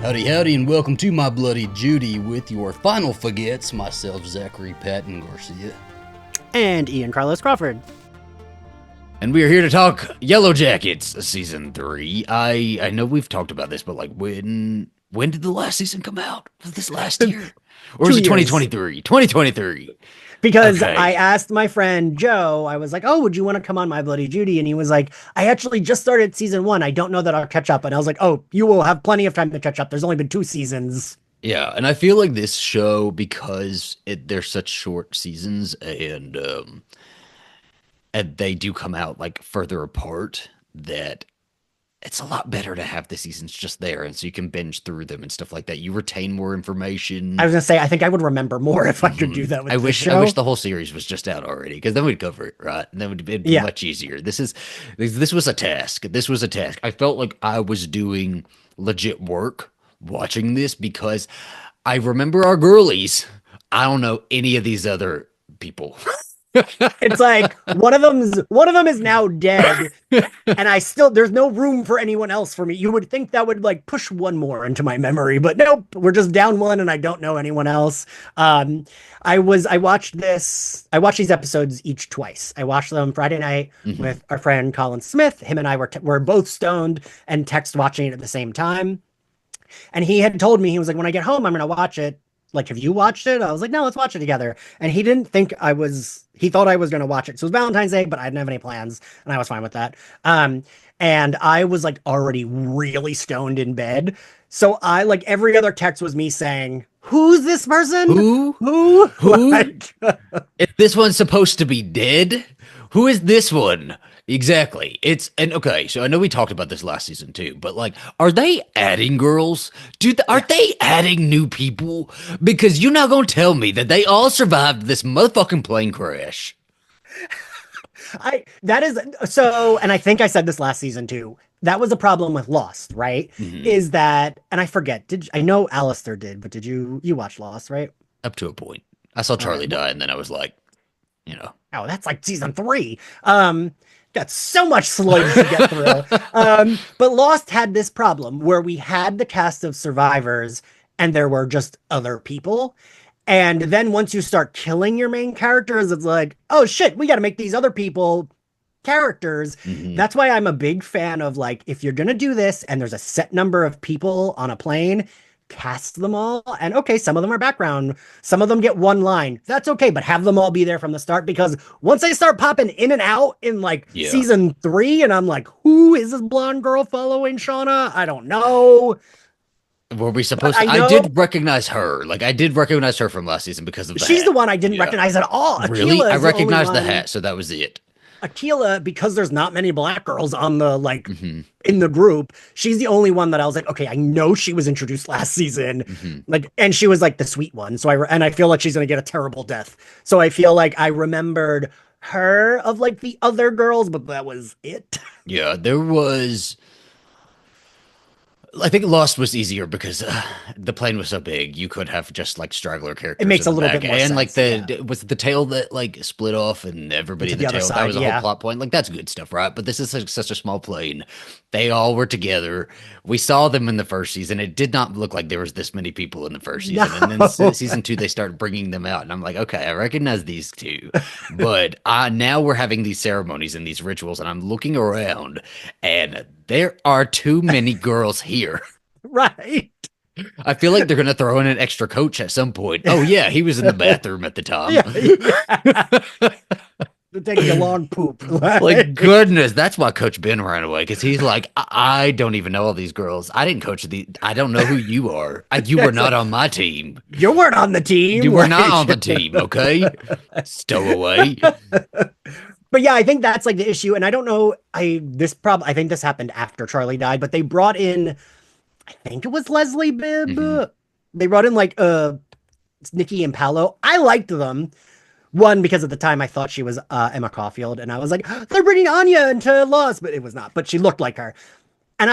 Howdy, howdy, and welcome to My Bloody Judy with your final forgets, myself, Zachary Patton Garcia. And Ian Carlos Crawford. And we are here to talk Yellowjackets Season 3. I know we've talked about this, but when did the last season come out? Was this last year? Or was it 2023? 2023. Because Okay. I asked my friend Joe, I was like, oh, would you want to come on My Bloody Judy? And he was like, I actually just started season 1. I don't know that I'll catch up. And I was like, oh, you will have plenty of time to catch up. There's only been 2 seasons. Yeah, and I feel like this show, because they're such short seasons and they do come out like further apart, that it's a lot better to have the seasons just there, and so you can binge through them and stuff like that. You retain more information. I was gonna say, I think I would remember more if I could do that with I the wish show. I wish the whole series was just out already, because then we'd cover it, right? And then it'd be much easier. This was a task. This was a task. I felt like I was doing legit work watching this because I remember our girlies. I don't know any of these other people. It's like one of them is now dead, and there's no room for anyone else for me. You would think that would like push one more into my memory, but nope, we're just down one, and I don't know anyone else. I watched these episodes each twice. I watched them Friday night with our friend Colin Smith. Him and I were both stoned and text watching it at the same time. And he had told me, he was like, when I get home, I'm gonna watch it. Like, have you watched it? I was like, no, let's watch it together. And he didn't think he thought I was going to watch it. So it was Valentine's Day, but I didn't have any plans, and I was fine with that. And I was like already really stoned in bed. So I, like, every other text was me saying, who's this person? Who? Like, If this one's supposed to be dead, who is this one? Exactly. Okay, so I know we talked about this last season too, but like, are they adding girls? Are they adding new people? Because you're not gonna tell me that they all survived this motherfucking plane crash. and I think I said this last season too. That was a problem with Lost, right? Mhm. Is that, and I forget, I know Alistair did, but did you watch Lost, right? Up to a point. I saw Charlie die, and then I was like, Oh, that's like season 3. Got so much sludge to get through. But Lost had this problem where we had the cast of survivors and there were just other people. And then once you start killing your main characters, it's like, oh shit, we got to make these other people characters. That's why I'm a big fan of, like, if you're going to do this and there's a set number of people on a plane, cast them all. And okay, some of them are background, some of them get one line, that's okay, but have them all be there from the start, because once they start popping in and out in season 3, and I'm like, who is this blonde girl following Shauna? I don't know. Were we supposed to? I did recognize her. Like, I did recognize her from last season because of that. She's the one I didn't recognize at all. Really? I recognized the hat, so that was it. Akila, because there's not many black girls on the in the group, she's the only one that I was like, okay, I know she was introduced last season, and she was like the sweet one. So I feel like she's gonna get a terrible death. So I feel like I remembered her of like the other girls, but that was it. Yeah, there was. I think Lost was easier because the plane was so big. You could have just like straggler characters. It makes a little bit more sense. And like was the tail that like split off and everybody in the tail. That was a whole plot point. Like, that's good stuff, right? But this is such a small plane. They all were together. We saw them in the first season. It did not look like there was this many people in the first season. No. And then season 2, they started bringing them out, and I'm like, okay, I recognize these two, but now we're having these ceremonies and these rituals, and I'm looking around, and there are too many girls here. Right. I feel like they're going to throw in an extra coach at some point. Oh, yeah, he was in the bathroom at the time. Yeah. Taking a long poop. Like, goodness, that's why Coach Ben ran away, because he's like, I don't even know all these girls. I didn't coach I don't know who you are. You were not on my team. You weren't on the team. You were not on the team, okay? Stowaway. But yeah, I think that's like the issue. And I don't know, I think this happened after Charlie died, but they brought in, I think it was Leslie Bibb. They brought in like Nikki and Paolo. I liked them. One, because at the time I thought she was Emma Caulfield, and I was like, they're bringing Anya into Lost, but it was not. But she looked like her. And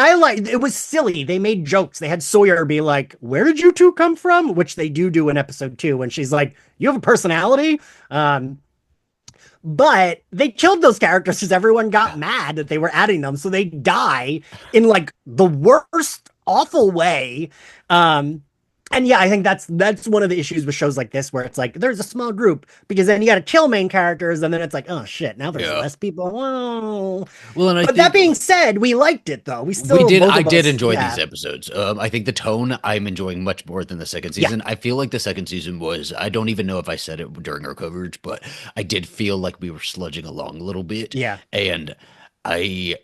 it was silly. They made jokes. They had Sawyer be like, where did you two come from? Which they do in episode 2, when she's like, you have a personality? But they killed those characters because everyone got mad that they were adding them. So they die in like the worst awful way. Um, and yeah, I think that's one of the issues with shows like this, where it's like there's a small group because then you got to kill main characters, and then it's like, oh shit, now there's Yeah. less people. Whoa. Well, and I But that think being said, we liked it though. We we still did. both I of did us, enjoy these yeah, episodes. I think the tone I'm enjoying much more than the second yeah, season. I feel like the second season was. I don't even know if I said it during our coverage, but I did feel like we were sludging along a little bit, yeah, and I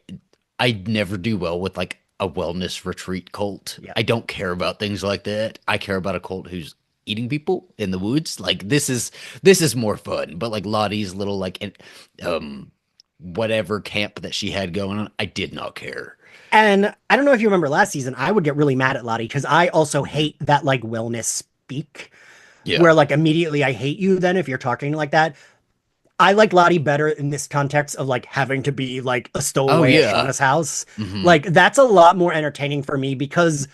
I never do well with like a wellness retreat cult. yeah. I don't care about things like that. I care about a cult who's eating people in the woods. Like this is more fun. But like Lottie's little like um whatever camp that she had going on, I did not care. And I don't know if you remember last season, I would get really mad at Lottie because I also Mhm. hate that like wellness speak, Yeah. where like immediately I hate you then if you're talking like that. I like Lottie better in this context of like having to be like a Oh stowaway at yeah. Shauna's house. Hmm. Like that's a lot more entertaining for me because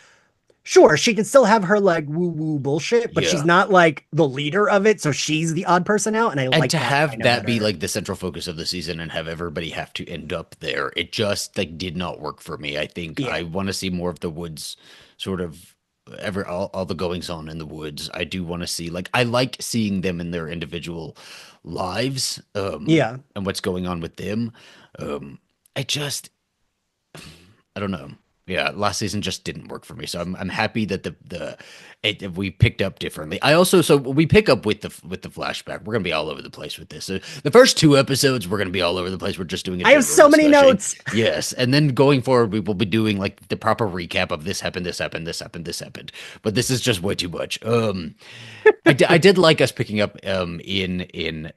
sure, she can still have her like woo woo bullshit, but she's Yeah. not like the leader of it, so she's the odd person out, and I And like to that kind have of that be better. like the central focus of the season and have everybody have to end up there, it just like did not work for me. I think Yeah. I want to see more of the woods sort of all the goings on in the woods. I do want to see like I like seeing them in their individual lives Yeah. and what's going on with them. I just I don't know. Yeah, last season just didn't work for me. So I'm happy that we picked up differently. I also so we pick up with the flashback. We're gonna be all over the place with this. So the first two episodes we're gonna be all over the place. We're just doing a I have general so many discussion. notes. Yes, and then going forward we will be doing like the proper recap of this happened, this happened, this happened, this happened. But this is just way too much. I did like us picking up in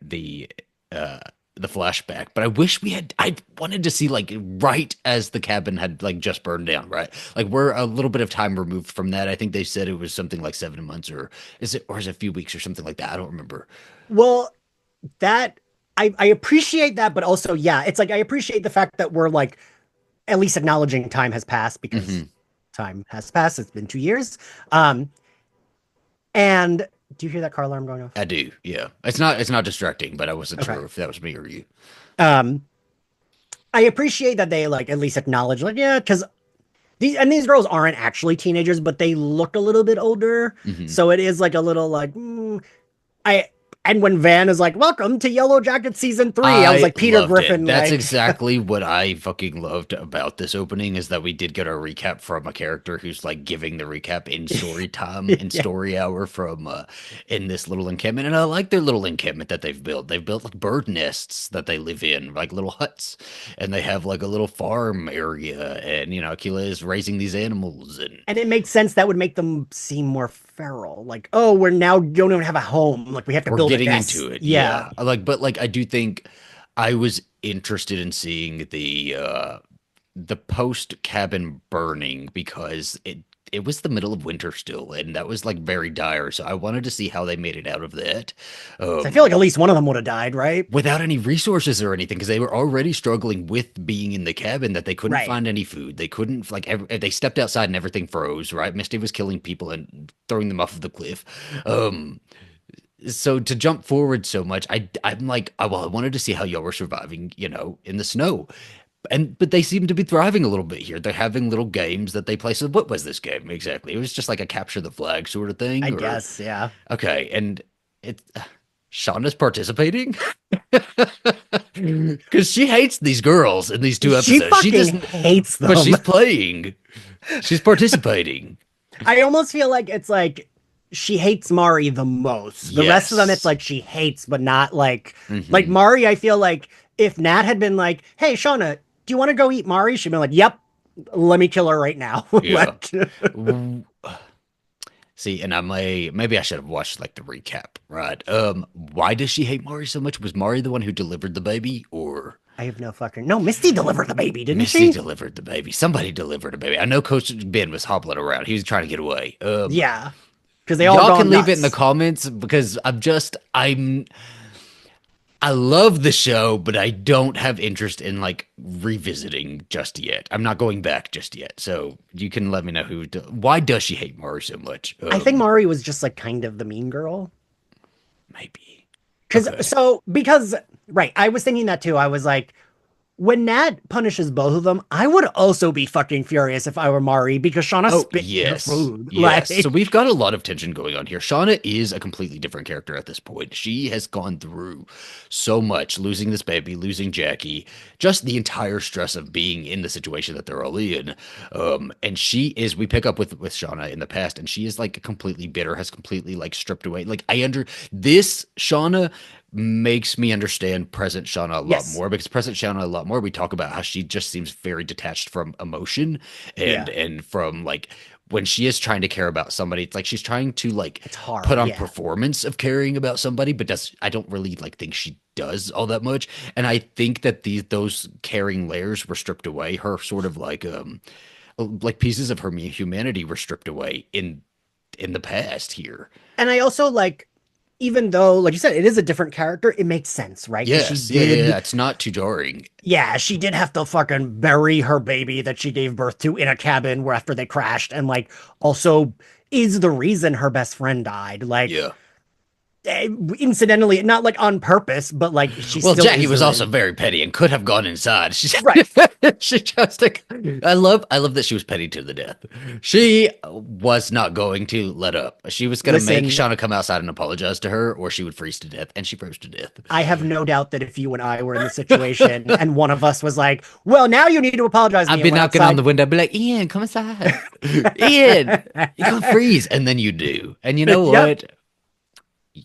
uh the flashback, but I wish we had I wanted to see like right as the cabin had like just burned down, right? Like we're a little bit of time removed from that. I think they said it was something like 7 months or is it a few weeks or something like that? I don't remember. Well, that I appreciate that, but also, yeah, it's like I appreciate the fact that we're like at least acknowledging time has passed because Hmm. time has passed. It's been 2 years. Um, and do you hear that car alarm going off? I do, yeah. It's not distracting, but I wasn't Okay. sure if that was me or you. Um, I appreciate that they like at least acknowledge, like, yeah, because these girls aren't actually teenagers, but they look a little bit older. Hmm. So it is like a little like I and when Van is like, "Welcome to Yellowjackets season 3," I was I like Peter loved it. Griffin, That's like, exactly what I fucking loved about this opening is that we did get a recap from a character who's like giving the recap in story time, in yeah. story hour from in this little encampment. And I like their little encampment that they've built. They've built like bird nests that they live in, like little huts, and they have like a little farm area. And you know, Akila is raising these animals, and And it makes sense that would make them seem more feral. Like, oh, we're now don't even have a home. Like we have to we're build a getting nest. into it. Yeah. Yeah, like but like I do think I was interested in seeing the post cabin burning because it was the middle of winter still and that was like very dire, so I wanted to see how they made it out of that So I feel um like at least one of them would have died, right? without any resources or anything because they were already struggling with being in the cabin, that they couldn't Right. find any food, they couldn't like they stepped outside and everything froze, right? Misty was killing people and throwing them off of the cliff. um so to jump forward so much, I'm like, oh, well, I wanted to see how y'all were surviving, you know, in the snow. And but they seem to be thriving a little bit here. They're having little games that they play. So what was this game exactly? It was just like a capture the flag sort of I thing, or guess, yeah. okay. And it Shonda's participating because she hates these girls in these two She episodes. She fucking doesn't, hates but them. she's playing. She's participating. I almost feel like it's like she hates Mari the most. The rest of them, it's Yes. like she hates, but not like Hmm. Mari. I feel like if Nat had been like, "Hey, Shauna, do you want to go eat Mari?" She'd be like, "Yep, let me kill her right now." Yeah. Like, See, and maybe I should have watched like the recap, right? Why does she hate Mari so much? Was Mari the one who delivered the baby, or I have no fucking no. Misty delivered the baby, didn't Misty she? delivered the baby? Somebody delivered a baby. I know Coach Ben was hobbling around. He was trying to get away. Yeah, because they all Y'all can gone leave it in the nuts. comments because I love the show, but I don't have interest in like revisiting just yet. I'm not going back just yet. So you can let me know why does she hate Mari so much? I think Mari was just like kind of the mean girl. Maybe. Because Okay. because right, I was thinking that too. I was like, when Nat punishes both of them, I would also be fucking furious if I were Mari because Shauna Oh, spit in her yes. food. Yes. So Like, we've got a lot of tension going on here. Shauna is a completely different character at this point. She has gone through so much, losing this baby, losing Jackie, just the entire stress of being in the situation that they're all in. And she is, we pick up with Shauna in the past, and she is like completely bitter, has completely like stripped away. Like this Shauna makes me understand present Shauna a lot yes, more because present Shauna a lot more we talk about how she just seems very detached from emotion yeah, and from like when she is trying to care about somebody, it's like she's trying to like it's put hard. on Yeah. performance of caring about somebody, but does I don't really like think she does all that much. And I think that those caring layers were stripped away. Her sort of like pieces of her humanity were stripped away in the past here. And I also like, even though, like you said, it is a different character, it makes sense, right? Because she Yes, yeah, yeah, did, yeah. It's not too jarring. yeah, she did have to fucking bury her baby that she gave birth to in a cabin where after they crashed, and like also is the reason her best friend died. Like, Yeah. incidentally, not like on purpose, but like she Well, still Jackie is was the also reason. very petty and could have gone inside. Right. She just like, I love that she was petty to the death. She was not going to let up. She was going to make Listen, Shauna come outside and apologize to her, or she would freeze to death, and she froze to death. I have no doubt that if you and I were in the situation and one of us was like, well, now you need to apologize to I'd me and be went knocking on the outside. window, I'd be like, Ian, come inside. Ian, you're gonna freeze, and then you do, and you know Yep. what?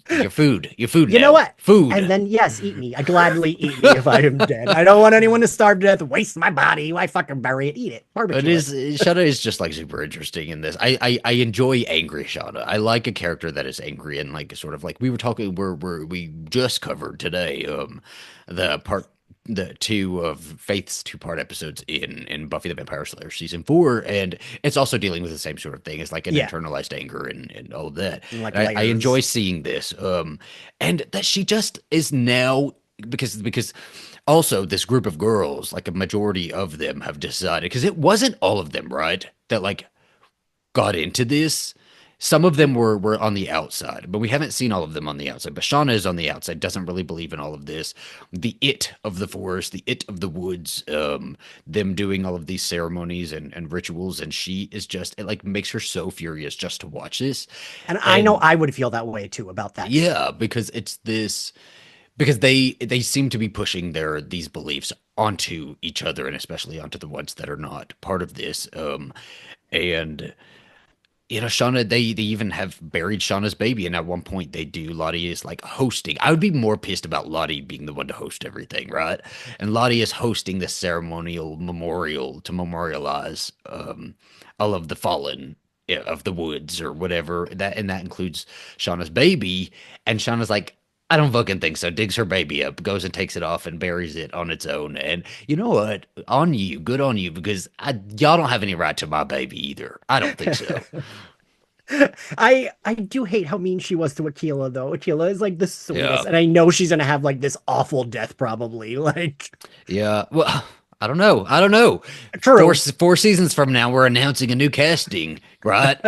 Your food You know now, what? And food. then, yes, eat me. I gladly eat me if I am dead. I don't want anyone to starve to death, waste my body. Why fucking bury it? Eat it. It Barbecue it. is Shauna is just like super interesting in this. I enjoy angry Shauna. I like a character that is angry and like sort of like we were talking we just covered today the part the two of Faith's two-part episodes in Buffy the Vampire Slayer season 4, and it's also dealing with the same sort of thing. It's like an Yeah. internalized anger and all of that. And like And I enjoy layers. seeing this. And that she just is now because also this group of girls, like a majority of them have decided because it wasn't all of them, right? That like got into this. Some of them were on the outside, but we haven't seen all of them on the outside. But Shauna is on the outside, doesn't really believe in all of this. The it of the forest, the it of the woods, them doing all of these ceremonies and rituals, and she is just it like makes her so furious just to watch this. And I know And I would feel that way too about that shit. yeah, because it's this because they seem to be pushing these beliefs onto each other and especially onto the ones that are not part of this. And Shauna, they even have buried Shauna's baby, and at one point they do. Lottie is like hosting. I would be more pissed about Lottie being the one to host everything, right? And Lottie is hosting this ceremonial memorial to memorialize all of the fallen of the woods or whatever. And that includes Shauna's baby. And Shauna's like, I don't fucking think so. Digs her baby up, goes and takes it off and buries it on its own. And you know what? On you, good on you, because y'all don't have any right to my baby either. I don't think so. I do hate how mean she was to Aquila though. Aquila is like the Yeah. sweetest, and I know she's gonna have like this awful death probably. Like, Yeah. Well, I don't know. I don't know. true. Four seasons from now, we're announcing a new casting, right?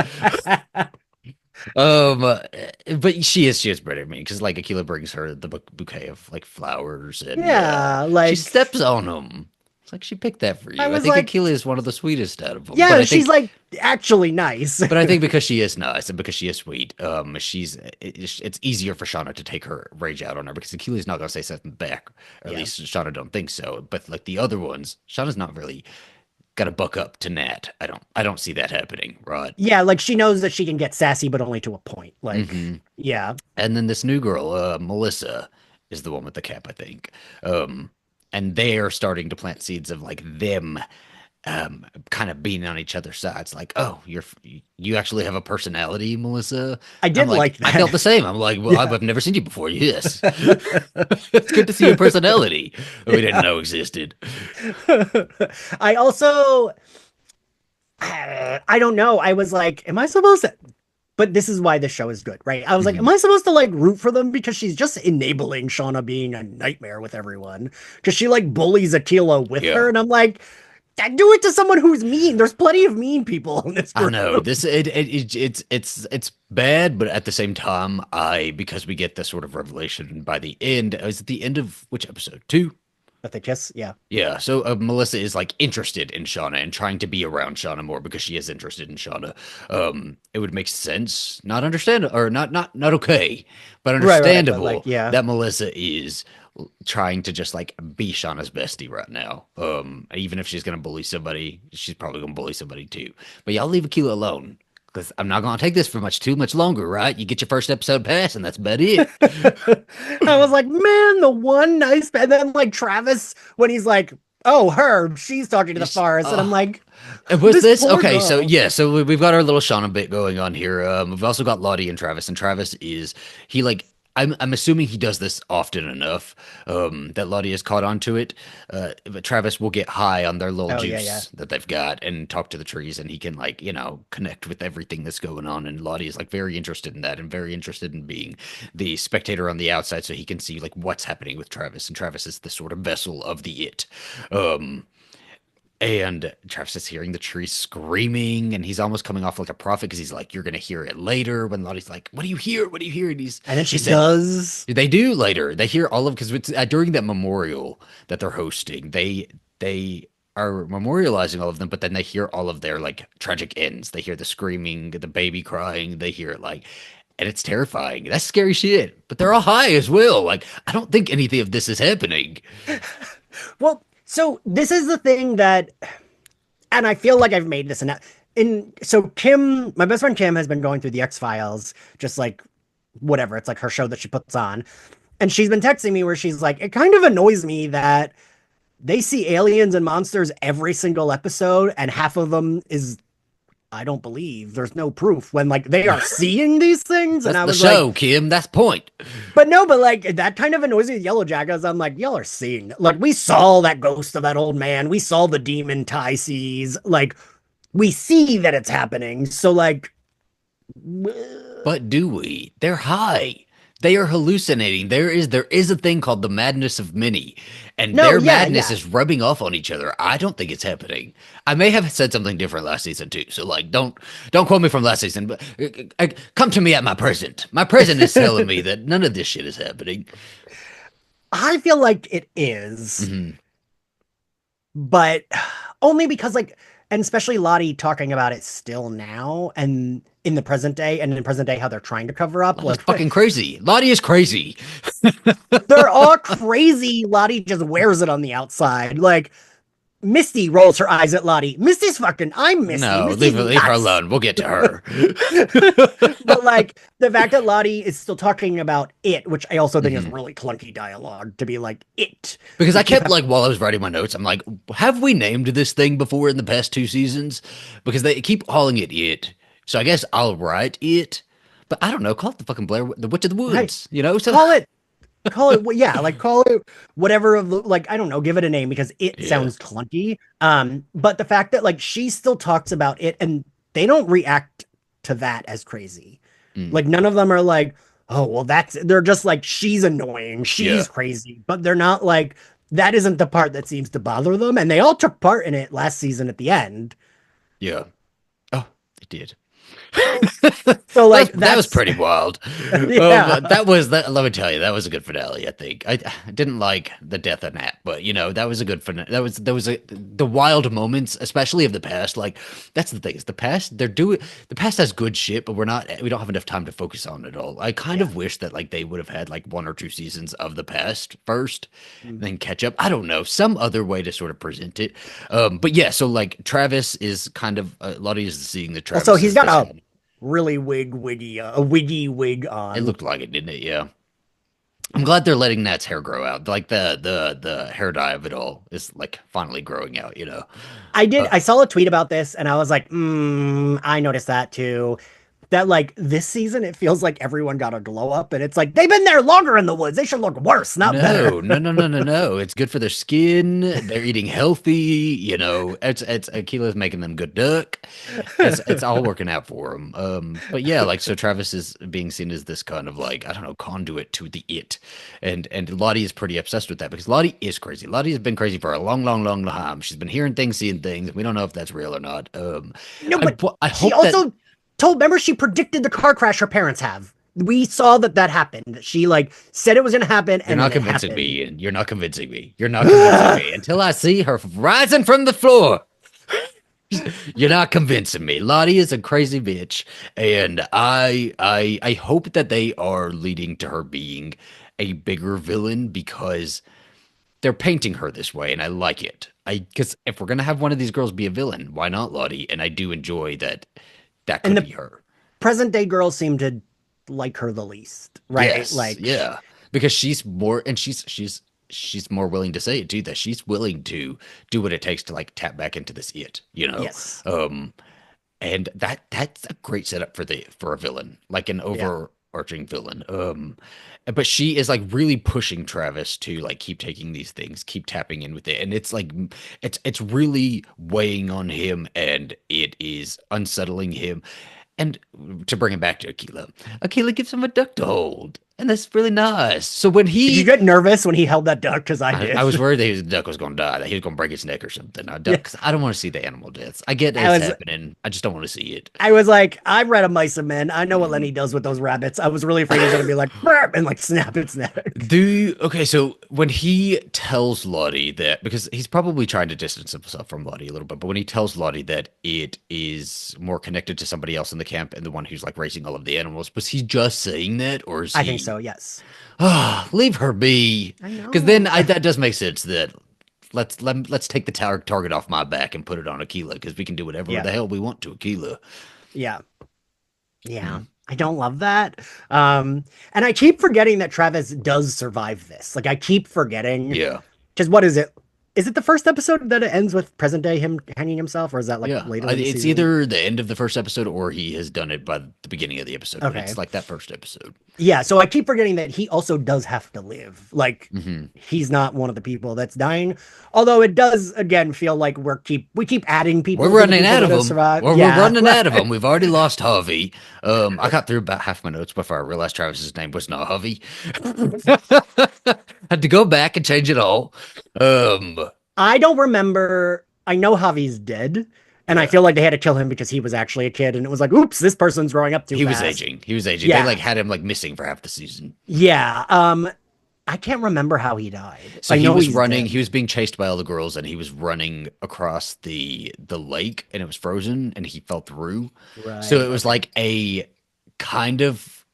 Uh, but she is pretty mean because like Akila brings her the bouquet of like flowers and Yeah, she like steps on them. It's like she picked that for I you. I was think like, Akila is one of the sweetest out of them. yeah, she's like actually nice. But I think because she is nice and because she is sweet, it's easier for Shauna to take her rage out on her because Akili's not gonna say something back, or at Yeah. least Shauna don't think so. But like the other ones, Shauna's not really got to buck up to Nat. I don't see that happening, right? Yeah, like she knows that she can get sassy, but only to a point. Like, Hmm. yeah. And then this new girl, Melissa, is the one with the cap, I think. Um, and they're starting to plant seeds of like them kind of being on each other's sides. Like, oh, you actually have a personality, Melissa. I I'm did like, like I felt that. the same. I'm like, well, Yeah. I've never seen you before. Yes, it's good to see your personality that we didn't know existed. I also I don't know. I was like, am I supposed to, but this is why this show is good, right? I was like, am Mhm. I supposed to like root for them because she's just enabling Shauna being a nightmare with everyone? Because she like bullies Akila with her, Yeah. and I'm like, do it to someone who's mean. There's plenty of mean people in this I group. know this it's bad, but at the same time, because we get this sort of revelation by the end. Is it the end of which episode? Two? But they kiss, yeah. Yeah, so Melissa is like interested in Shauna and trying to be around Shauna more because she is interested in Shauna. It would make sense, not understand or not okay, but Right. But like, understandable yeah. that Melissa is trying to just like be Shauna's bestie right now. Even if she's gonna bully somebody, she's probably gonna bully somebody too. But y'all leave Akila alone. Because I'm not gonna take this for too much longer, right? You get your first episode pass, and that's about it. I was like, man, the one nice, and then like Travis, when he's like, oh, her, she's talking to the forest, and I'm like, Was this this poor okay? So girl. yeah, so we've got our little Shauna bit going on here. We've also got Lottie and Travis is he like I'm assuming he does this often enough that Lottie has caught on to it. But Travis will get high on their little Oh, yeah. juice that they've got and talk to the trees, and he can like connect with everything that's going on. And Lottie is like very interested in that and very interested in being the spectator on the outside, so he can see like what's happening with Travis. And Travis is the sort of vessel of the it. Um, and Travis is hearing the tree screaming, and he's almost coming off like a prophet because he's like, "You're gonna hear it later." When Lottie's like, "What do you hear? What do you hear?" And And then he she said, does. "They do later. They hear all of because it's during that memorial that they're hosting. They are memorializing all of them, but then they hear all of their like tragic ends. They hear the screaming, the baby crying. They hear it like." And it's terrifying. That's scary shit. But they're all high as well. Like, I don't think anything of this is happening. Well, so this is the thing that, and I feel like I've made this in so Kim, my best friend Kim has been going through the X Files, just like whatever. It's like her show that she puts on. And she's been texting me where she's like, it kind of annoys me that they see aliens and monsters every single episode, and half of them is I don't believe there's no proof when like they are seeing these things. And That's I the was like, show, Kim. That's point. but no, but like that kind of annoys me with Yellowjackets. I'm like, y'all are seeing like we saw that ghost of that old man. We saw the demon Ty sees. Like we see that it's happening. So like But do we? They're high. They are hallucinating. There is a thing called the madness of many, and no, their yeah, madness yeah. is rubbing off on each other. I don't think it's happening. I may have said something different last season too. So like, don't quote me from last season. But come to me at my present. My present is telling me that none of this shit is happening. I feel like it is, Mhm. but only because like and especially Lottie talking about it still now and in the present day and in present day how they're trying to cover up Lottie's like fucking crazy. Lottie is crazy. they're all crazy. Lottie just wears it on the outside. Like Misty rolls her eyes at Lottie. Misty's fucking I'm Misty. No, Misty's leave her nuts. alone. We'll get to her. But like the fact that Lottie is still talking about it, which I also think is Mhm. really clunky dialogue to be like it. Because We I keep kept like while I was writing my notes, I'm like, have we named this thing before in the past two seasons? Because they keep calling it. So I guess I'll write it. But I don't know. Call it the fucking the Witch of the right. Woods. You know? So Call it yeah, like call it whatever of like I don't know, give it a name because it yeah, sounds clunky. But the fact that like she still talks about it and they don't react to that as crazy. mm, Like none of them are like, oh well, they're just like she's annoying, yeah, she's crazy, but they're not like that isn't the part that seems to bother them, and they all took part in it last season at the end. yeah. Oh, it did. So like That was that's pretty wild. yeah. That was that. Let me tell you, that was a good finale. I think I didn't like the death of Nat, but that was a good finale. The wild moments, especially of the past. Like that's the thing is the past. The past has good shit, but we don't have enough time to focus on it all. I kind Yeah. of wish that like they would have had like one or two seasons of the past first, Mm. then catch up. I don't know some other way to sort of present it. But yeah, so like Travis is kind of Lottie is seeing the Also, Travis he's as got this a kind. really a wiggy wig It on. looked like it, didn't it? Yeah. I'm glad they're letting Nat's hair grow out. Like the hair dye of it all is like finally growing out. Uh, I saw a tweet about this and I was like, I noticed that too. That like this season it feels like everyone got a glow up and it's like they've been there longer in the woods. They should look worse, not better. no, no, no, no, no, no. It's good for their skin. They're eating healthy. It's Akila's making them good duck. It's all working out for them. But yeah, like so Travis is being seen as this kind of like I don't know conduit to the it, and Lottie is pretty obsessed with that because Lottie is crazy. Lottie has been crazy for a long, long, long time. She's been hearing things, seeing things. We don't know if that's real or not. No, but I she hope that also told remember she predicted the car crash her parents have. we saw that happened. She like said it was gonna happen, You're and not then it convincing me, happened. Ian. You're not convincing me. You're not convincing me until I see her rising from the floor. You're not convincing me. Lottie is a crazy bitch, and I hope that they are leading to her being a bigger villain because they're painting her this way, and I like it. I because if we're gonna have one of these girls be a villain, why not Lottie? And I do enjoy that that And could the be her. present day girls seem to like her the least, right? Yes, Like, yeah. Because she's more and she's more willing to say it too, that she's willing to do what it takes to like tap back into this it. yes, Um and that's a great setup for a villain, like an yeah. overarching villain. But she is like really pushing Travis to like keep taking these things, keep tapping in with it. And it's like it's really weighing on him and it is unsettling him. And to bring it back to Aquila, Aquila gives him a duck to hold. And that's really nice. So when Did you he get nervous when he held that duck? Because I I did. was worried that the duck was going to die, that he was going to break his neck or something. I Yeah, duck, 'cause I don't want to see the animal deaths. I get I it's was. happening. I just don't want to see it. I was like, I read a Mice and Men. I know what Mhm. Lenny does with those rabbits. I was really afraid he was gonna be like, "Burp," and like snap its neck. Okay, so when he tells Lottie that, because he's probably trying to distance himself from Lottie a little bit, but when he tells Lottie that it is more connected to somebody else in the camp and the one who's like raising all of the animals, was he just saying that, or is I think so. he? Yes. Leave her be, I because then know. that does make sense that let's take the target off my back and put it on Aquila because we can do whatever Yeah. the hell we want to Aquila. Yeah. Yeah. Hmm. I don't love that. And I keep forgetting that Travis does survive this. Like I keep forgetting. Yeah. Because what is it? Is it the first episode that it ends with present day him hanging himself, or is that like Yeah, later in the it's season? either the end of the first episode or he has done it by the beginning of the episode, but Okay. it's like that first episode. Yeah, so I keep forgetting that he also does have to live. Like Hmm. he's not one of the people that's dying. Although it does again feel like we keep adding We're people to the running people out of that have them. survived. We're Yeah, running out of right. them. We've already lost Harvey. I got through about half my notes before I realized Travis's name was not Harvey. Had to go back and change it all. Um, I don't remember. I know Javi's dead, and I yeah, feel like they had to kill him because he was actually a kid, and it was like, oops, this person's growing up too he was fast. aging. He was aging. They like Yeah, had him like missing for half the season. yeah. I can't remember how he died. So I he know was he's running. He dead. was being chased by all the girls, and he was running across the lake, and it was frozen, and he fell through. So Right. it was Okay. like a kind of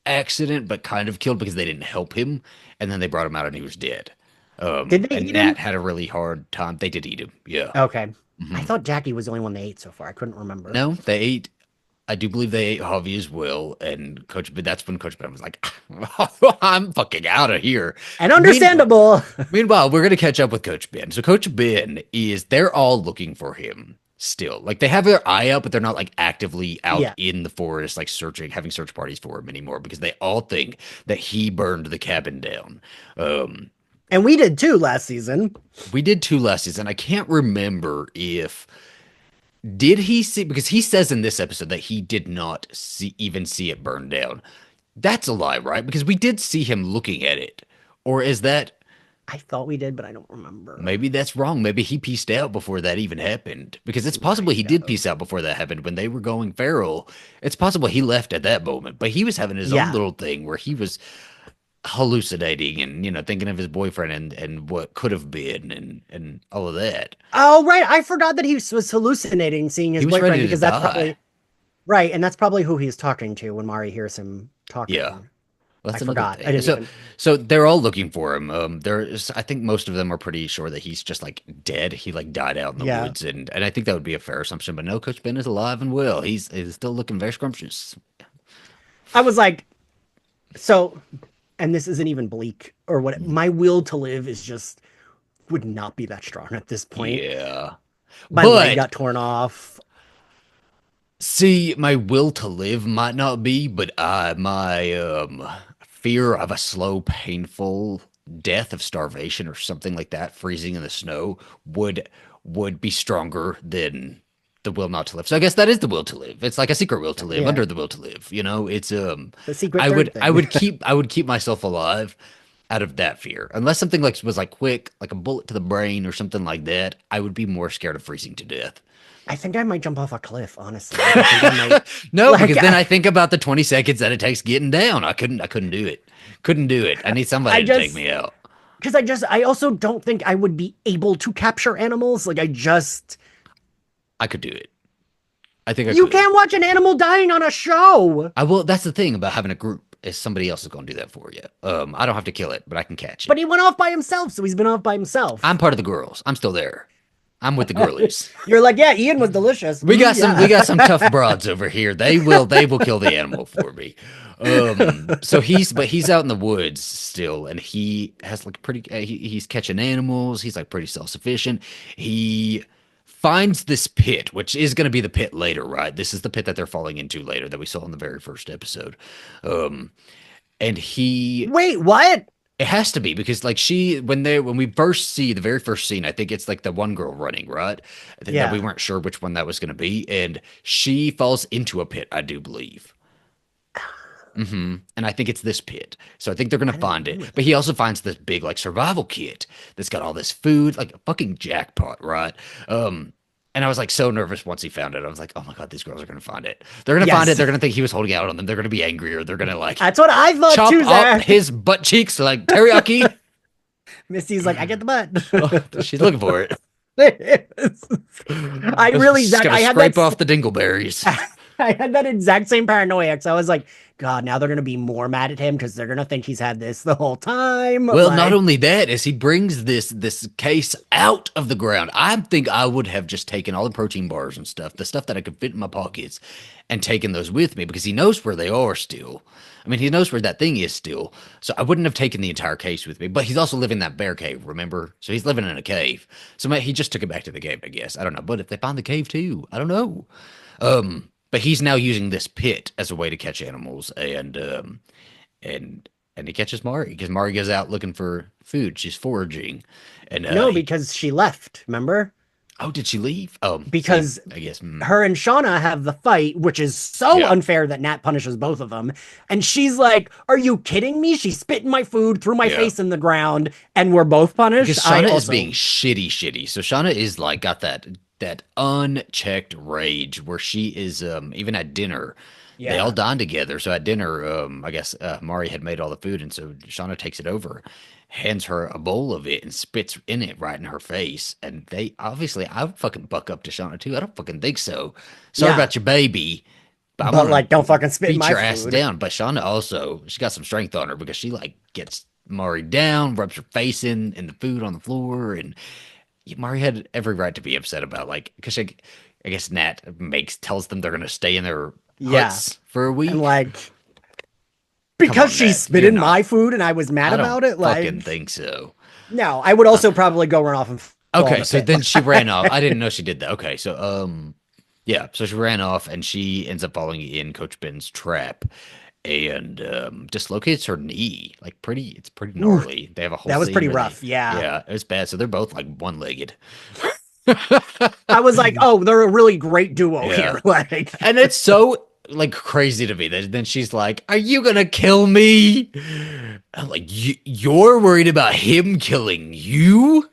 accident, but kind of killed because they didn't help him, and then they brought him out, and he was dead. Did they And eat Nat him? had a really hard time. They did eat him. Yeah. Okay. I Hmm. thought Jackie was the only one they ate so far. I couldn't remember. No, they ate. I do believe they ate Javi as well, and Coach. But that's when Coach Ben was like, "I'm fucking out of here." And Meanwhile, understandable. Meanwhile, we're gonna catch up with Coach Ben. So Coach Ben is they're all looking for him still. Like they have their eye out, but they're not like actively out Yeah. in the forest, like searching, having search parties for him anymore because they all think that he burned the cabin down. Um, And we did too last season. we did two lessons, and I can't remember if did he see because he says in this episode that he did not see it burn down. That's a lie, right? Because we did see him looking at it. Or is that I thought we did, but I don't remember. maybe that's wrong? Maybe he pieced out before that even happened. Because it's He possible might he did have. piece out before that happened when they were going feral. It's possible he left at that moment, but he was having his own Yeah. little thing where he was hallucinating and thinking of his boyfriend and what could have been and all of that. Oh, right. I forgot that he was hallucinating seeing his He was boyfriend ready to because that's die. probably right. And that's probably who he's talking to when Mari hears him Yeah. talking. Well, I that's another forgot. I thing. didn't So, even. so they're all looking for him. I think most of them are pretty sure that he's just like dead. He like died out in the Yeah. woods, and I think that would be a fair assumption. But no, Coach Ben is alive and well. He's still looking very scrumptious. I was like, so, and this isn't even bleak or what. My will to live is just would not be that strong at this point. Yeah, My leg but got torn off. see, my will to live might not be, but my fear of a slow, painful death of starvation or something like that, freezing in the snow, would be stronger than the will not to live. So I guess that is the will to live. It's like a secret will to live Yeah. under the will to live. It's The secret I third would I thing. would keep I would keep myself alive out of that fear. Unless something like was like quick, like a bullet to the brain or something like that, I would be more scared of freezing to death. I think I might jump off a cliff, honestly. Like, I think I might No, like because then I think about the 20 seconds that it takes getting down. I couldn't do it. Couldn't do it. I need I somebody to take just me out. because I also don't think I would be able to capture animals. Like I just I could do it. I think I you could. can't watch an animal dying on a show. I will. That's the thing about having a group is somebody else is going to do that for you. I don't have to kill it, but I can catch But it. he went off by himself, so he's been off by I'm himself. part of the girls. I'm still there. I'm with the girlies. You're like, yeah, Ian was delicious. We Yeah. got some tough broads over here. They will kill the animal for me. He's out in the woods still, and he has like pretty. He's catching animals. He's like pretty self sufficient. He finds this pit, which is going to be the pit later, right? This is the pit that they're falling into later that we saw in the very first episode. Um, and he Wait, what? it has to be because like when we first see the very first scene, I think it's like the one girl running, right? That we Yeah. weren't sure which one that was going to be, and she falls into a pit, I do believe. And I think it's this pit. So I think they're gonna I didn't find it. remember But he also finds this big like survival kit that's got all this food, like a fucking jackpot, right? And I was like so nervous once he found it. I was like, oh my God, these girls are gonna find it. They're gonna find it. Yes. They're gonna think he was holding out on them. They're gonna be angrier. They're gonna like That's what I thought chop too, up Zach. his butt cheeks like teriyaki. Misty's like, I get the butt. Oh, she's looking for it. I really, She's Zach, gonna I had scrape that. off the dingleberries. I had that exact same paranoia because I was like, God, now they're gonna be more mad at him because they're gonna think he's had this the whole time. Well, not Like, only that, as he brings this case out of the ground, I think I would have just taken all the protein bars and stuff, the stuff that I could fit in my pockets, and taken those with me because he knows where they are still. I mean, he knows where that thing is still. So I wouldn't have taken the entire case with me. But he's also living in that bear cave, remember? So he's living in a cave. So he just took it back to the cave, I guess. I don't know. But if they find the cave too, I don't know. But he's now using this pit as a way to catch animals, and and he catches Mari because Mari goes out looking for food. She's foraging, and no, because she left, remember? oh, did she leave? Oh, see, Because I guess. her and Shauna have the fight, which is so Yeah, unfair that Nat punishes both of them. And she's like, are you kidding me? She spit in my food, threw my yeah. face in the ground, and we're both punished. Because Shauna is being shitty. So Shauna is like got that unchecked rage where she is even at dinner. They all yeah. dine together. So at dinner, I guess Mari had made all the food, and so Shauna takes it over, hands her a bowl of it, and spits in it right in her face. And they obviously, I would fucking buck up to Shauna too. I don't fucking think so. Sorry Yeah. about your baby, but I'm But gonna like, don't fucking spit in beat my your ass food. down. But Shauna also, she got some strength on her because she like gets Mari down, rubs her face in the food on the floor, and Mari had every right to be upset about like because I guess Nat tells them they're gonna stay in their Yeah. huts for a And week. like, Come because on, she Nat, spit you're in not. my food and I was mad I don't about it, fucking like, think so. no, I would also probably go run off and fall in Okay, the so pit. then she ran off. I didn't know she did that. Okay, so yeah, so she ran off and she ends up falling in Coach Ben's trap and dislocates her knee. Like it's pretty Ooh, gnarly. They have a whole that was scene pretty where rough. Yeah. yeah, it was bad. So they're both like one-legged. I was like, oh, they're a really great duo Yeah. here. Like, And it's so like crazy to me that then she's like, "Are you gonna kill me?" I'm like, "You're worried about him killing you?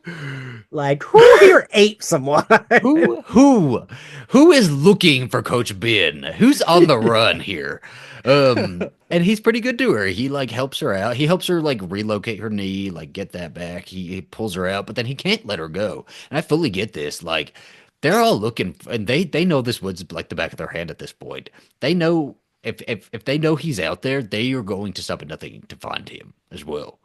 like who here ate someone? Who is looking for Coach Ben? Who's on the run here?" And he's pretty good to her. He like helps her out. He helps her like relocate her knee, like get that back. He pulls her out, but then he can't let her go. And I fully get this. Like they're all looking, and they know this woods like the back of their hand at this point. They know if they know he's out there, they are going to stop at nothing to find him as well.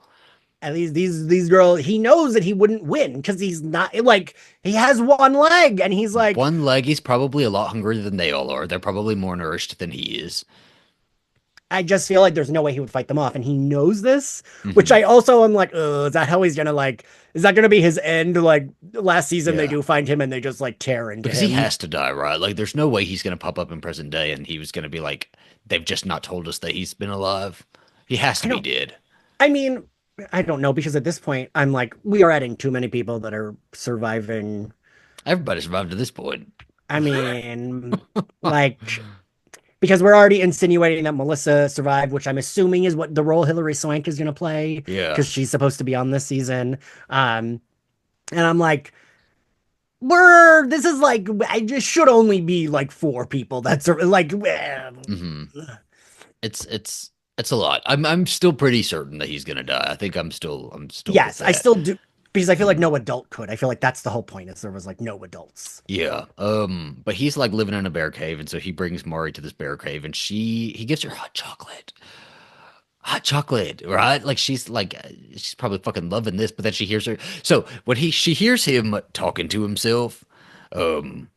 At least these girls, he knows that he wouldn't win because he's not like he has one leg and he's like, One leg, he's probably a lot hungrier than they all are. They're probably more nourished than he is. I just feel like there's no way he would fight them off, and he knows this, which Hmm. I also am like, oh, is that how he's gonna like? Is that gonna be his end? Like last season, they Yeah. do find him and they just like tear into Because he him. has to die, right? Like, there's no way he's going to pop up in present day and he was going to be like, they've just not told us that he's been alive. He has I to be don't. dead. I mean, I don't know because at this point, I'm like, we are adding too many people that are surviving. Everybody survived to this point. I mean, like because we're already insinuating that Melissa survived, which I'm assuming is what the role Hilary Swank is going to play Yeah. because she's supposed to be on this season. And I'm like, this is like, I just should only be like four people. That's like, Hmm. It's a lot. I'm still pretty certain that he's gonna die. I think I'm still with yes, I that. still do because I feel like Mhm. no adult could. I feel like that's the whole point is there was like no adults. Yeah. But he's like living in a bear cave, and so he brings Mari to this bear cave, and he gives her hot chocolate. Hot chocolate, right? Like she's probably fucking loving this, but then she hears her. So when she hears him talking to himself, um,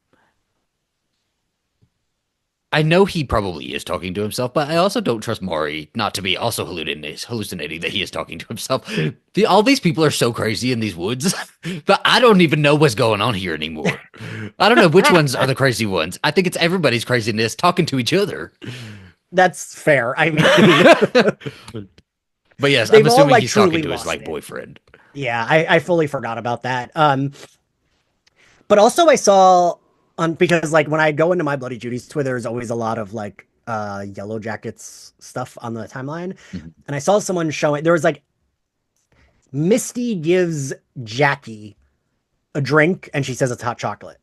I know he probably is talking to himself, but I also don't trust Mari not to be also hallucinating that he is talking to himself. All these people are so crazy in these woods, but I don't even know what's going on here anymore. I don't know which ones are the crazy ones. I think it's everybody's craziness talking to each other. That's fair. I mean, But yes, I'm they've all assuming like he's talking truly to his lost like it. boyfriend. Yeah, I fully forgot about that. But also I saw on because like when I go into My Bloody Judy's Twitter, there's always a lot of like Yellowjackets stuff on the timeline. Mhm. And I saw someone showing there was like Misty gives Jackie a drink and she says it's hot chocolate,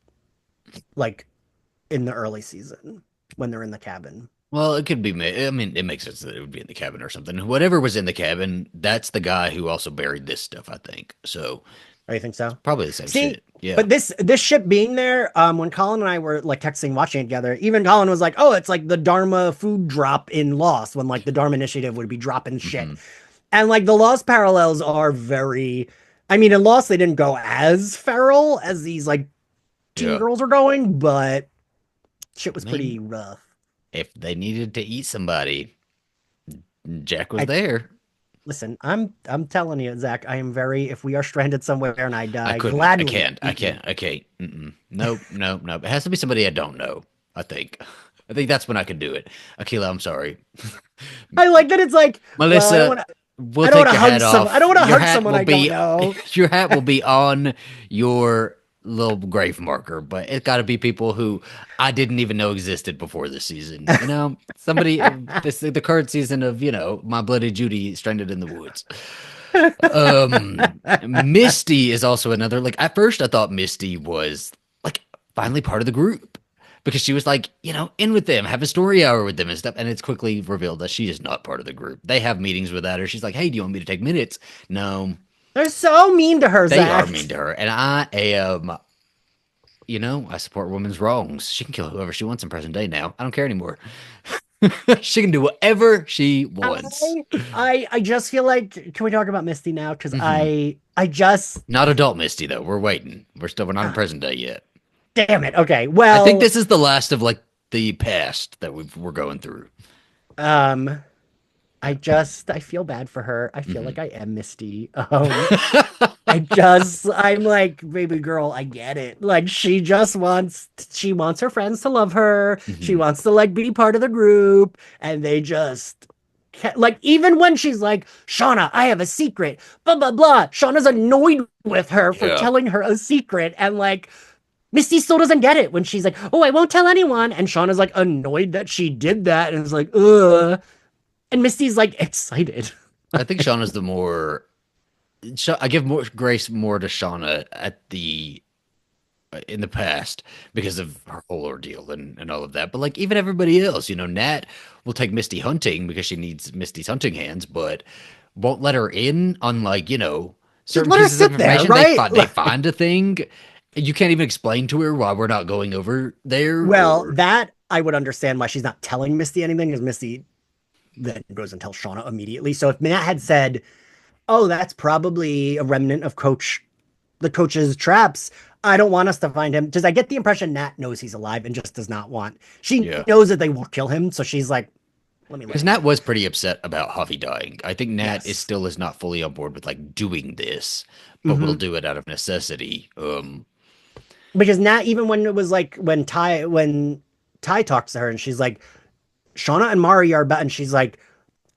like in the early season when they're in the cabin. Well, it could be. I mean, it makes sense that it would be in the cabin or something. Whatever was in the cabin, that's the guy who also buried this stuff, I think. So Oh, you think so? probably the same See, shit. Yeah. but this ship being there, when Colin and I were like texting, watching it together, even Colin was like, "Oh, it's like the Dharma food drop in Lost when like the Dharma Initiative would be dropping shit," Hmm. and like the Lost parallels are very. I mean, in Lost they didn't go as feral as these like teen Yeah. girls are going, but shit I was mean, pretty rough. if they needed to eat somebody, Jack was I there. listen. I'm telling you, Zach. I am very. If we are stranded somewhere and I I die, couldn't. I gladly can't. I eat me. can't. I can't. Mm-mm. Nope. Nope. Nope. It has to be somebody I don't know. I think. I think that's when I could do it. Akila, I'm sorry. I like that. It's like, well, I don't Melissa, want to. we'll I don't want take to your hug hat some. I off. don't want to Your hug hat someone will I don't be know. your hat will be on your little grave marker, but it's got to be people who I didn't even know existed before this season. You know, somebody this the current season of My Bloody Judy stranded in the woods. Misty is also another. Like at first, I thought Misty was like finally part of the group because she was like, in with them, have a story hour with them and stuff. And it's quickly revealed that she is not part of the group. They have meetings without her. She's like, hey, do you want me to take minutes? No, They're so mean to her, they are Zach. mean to her. And I am, I support women's wrongs. She can kill whoever she wants in present day now. I don't care anymore. She can do whatever she wants. I just feel like can we talk about Misty now? Because Hmm. I just Not adult Misty, though. We're waiting. We're not in present day yet. damn it. Okay, I think well, this is the last of like the past that we're going through. um, I feel bad for her. I feel Hmm. like I am Misty. I'm like, baby girl, I get it. Like she wants her friends to love her. She Hmm. wants to like be part of the group, and they just like even when she's like, Shauna, I have a secret, blah blah blah. Shauna's annoyed with her for Yeah. telling her a secret, and like Misty still doesn't get it when she's like, oh, I won't tell anyone, and Shauna's like annoyed that she did that, and it's like, ugh, and Misty's like excited. I think Shauna's the more. I give more grace more to Shauna in the past because of her whole ordeal and all of that. But like even everybody else, Nat will take Misty hunting because she needs Misty's hunting hands, but won't let her in on like, Just certain let her pieces of sit there, information. They right? find they find a thing. You can't even explain to her why we're not going over there Well, or that I would understand why she's not telling Misty anything, because Misty then goes and tells Shauna immediately. So if Matt had said, "Oh, that's probably a remnant of the coach's traps," I don't want us to find him because I get the impression Nat knows he's alive and just does not want. She yeah. knows that they will kill him, so she's like, "Let me let Because him Nat in." was pretty upset about Javi dying. I think Nat is Yes. still is not fully on board with like doing this, but will Hmm. do it out of necessity. Because Nat, even when it was like when Ty talks to her and she's like, Shauna and Mari are bad, and she's like,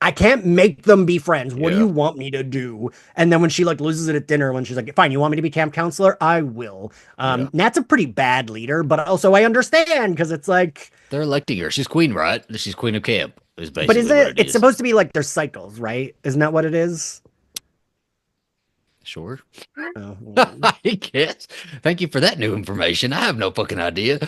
I can't make them be friends. What do you Yeah. want me to do? And then when she like loses it at dinner, when she's like, fine, you want me to be camp counselor? I will. Yeah. Nat's a pretty bad leader, but also I understand because it's like, They're electing her. She's queen, right? She's queen of camp, is but basically isn't what it? it It's is. supposed to be like there's cycles, right? Isn't that what it is? Sure. Oh. I guess. Thank you for that new information. I have no fucking idea.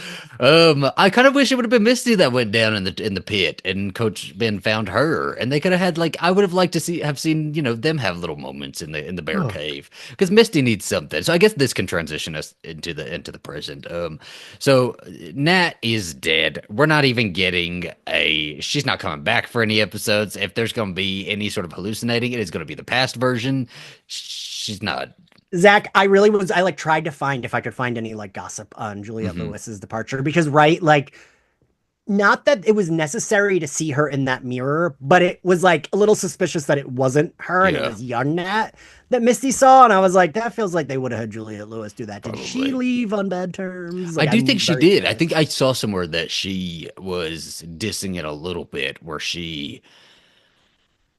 I kind of wish it would have been Misty that went down in the pit and Coach Ben found her, and they could have had like I would have liked to have seen them have little moments in the bear Oh. cave because Misty needs something. So I guess this can transition us into the present. So Nat is dead. We're not even getting a. She's not coming back for any episodes. If there's going to be any sort of hallucinating, it is going to be the past version. She's not. Zach, I like tried to find if I could find any like gossip on Juliette Hmm. Lewis's departure because right, like not that it was necessary to see her in that mirror, but it was like a little suspicious that it wasn't her and it Yeah, was young Nat that Misty saw, and I was like, that feels like they would have had Juliette Lewis do that. Did she probably. leave on bad terms? I Like, do I'm think she very did. I think curious. I saw somewhere that she was dissing it a little bit, where she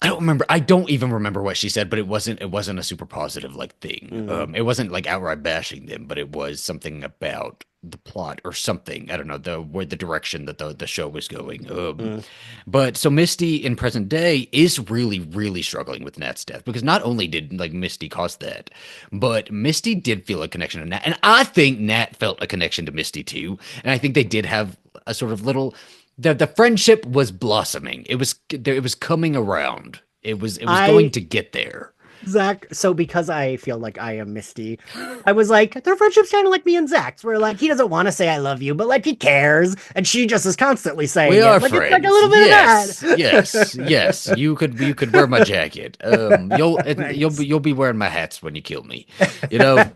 I don't remember. I don't even remember what she said, but it wasn't a super positive like thing. Mm, It wasn't like outright bashing them, but it was something about the plot or something. I don't know the direction that the show was going. mm. But so Misty in present day is really really struggling with Nat's death because not only did like Misty cause that, but Misty did feel a connection to Nat, and I think Nat felt a connection to Misty too, and I think they did have a sort of little the friendship was blossoming. It was coming around. It was going I to get there. Zach, so because I feel like I am Misty, I was like, their friendship's kind of like me and Zach's, where like he doesn't want to say I love you, but like he cares, and she just is constantly We saying are it. Like it's like a friends. little bit of Yes, that. yes, yes. You could wear my jacket. You'll Nice. you'll be wearing my hats when you kill me. You know.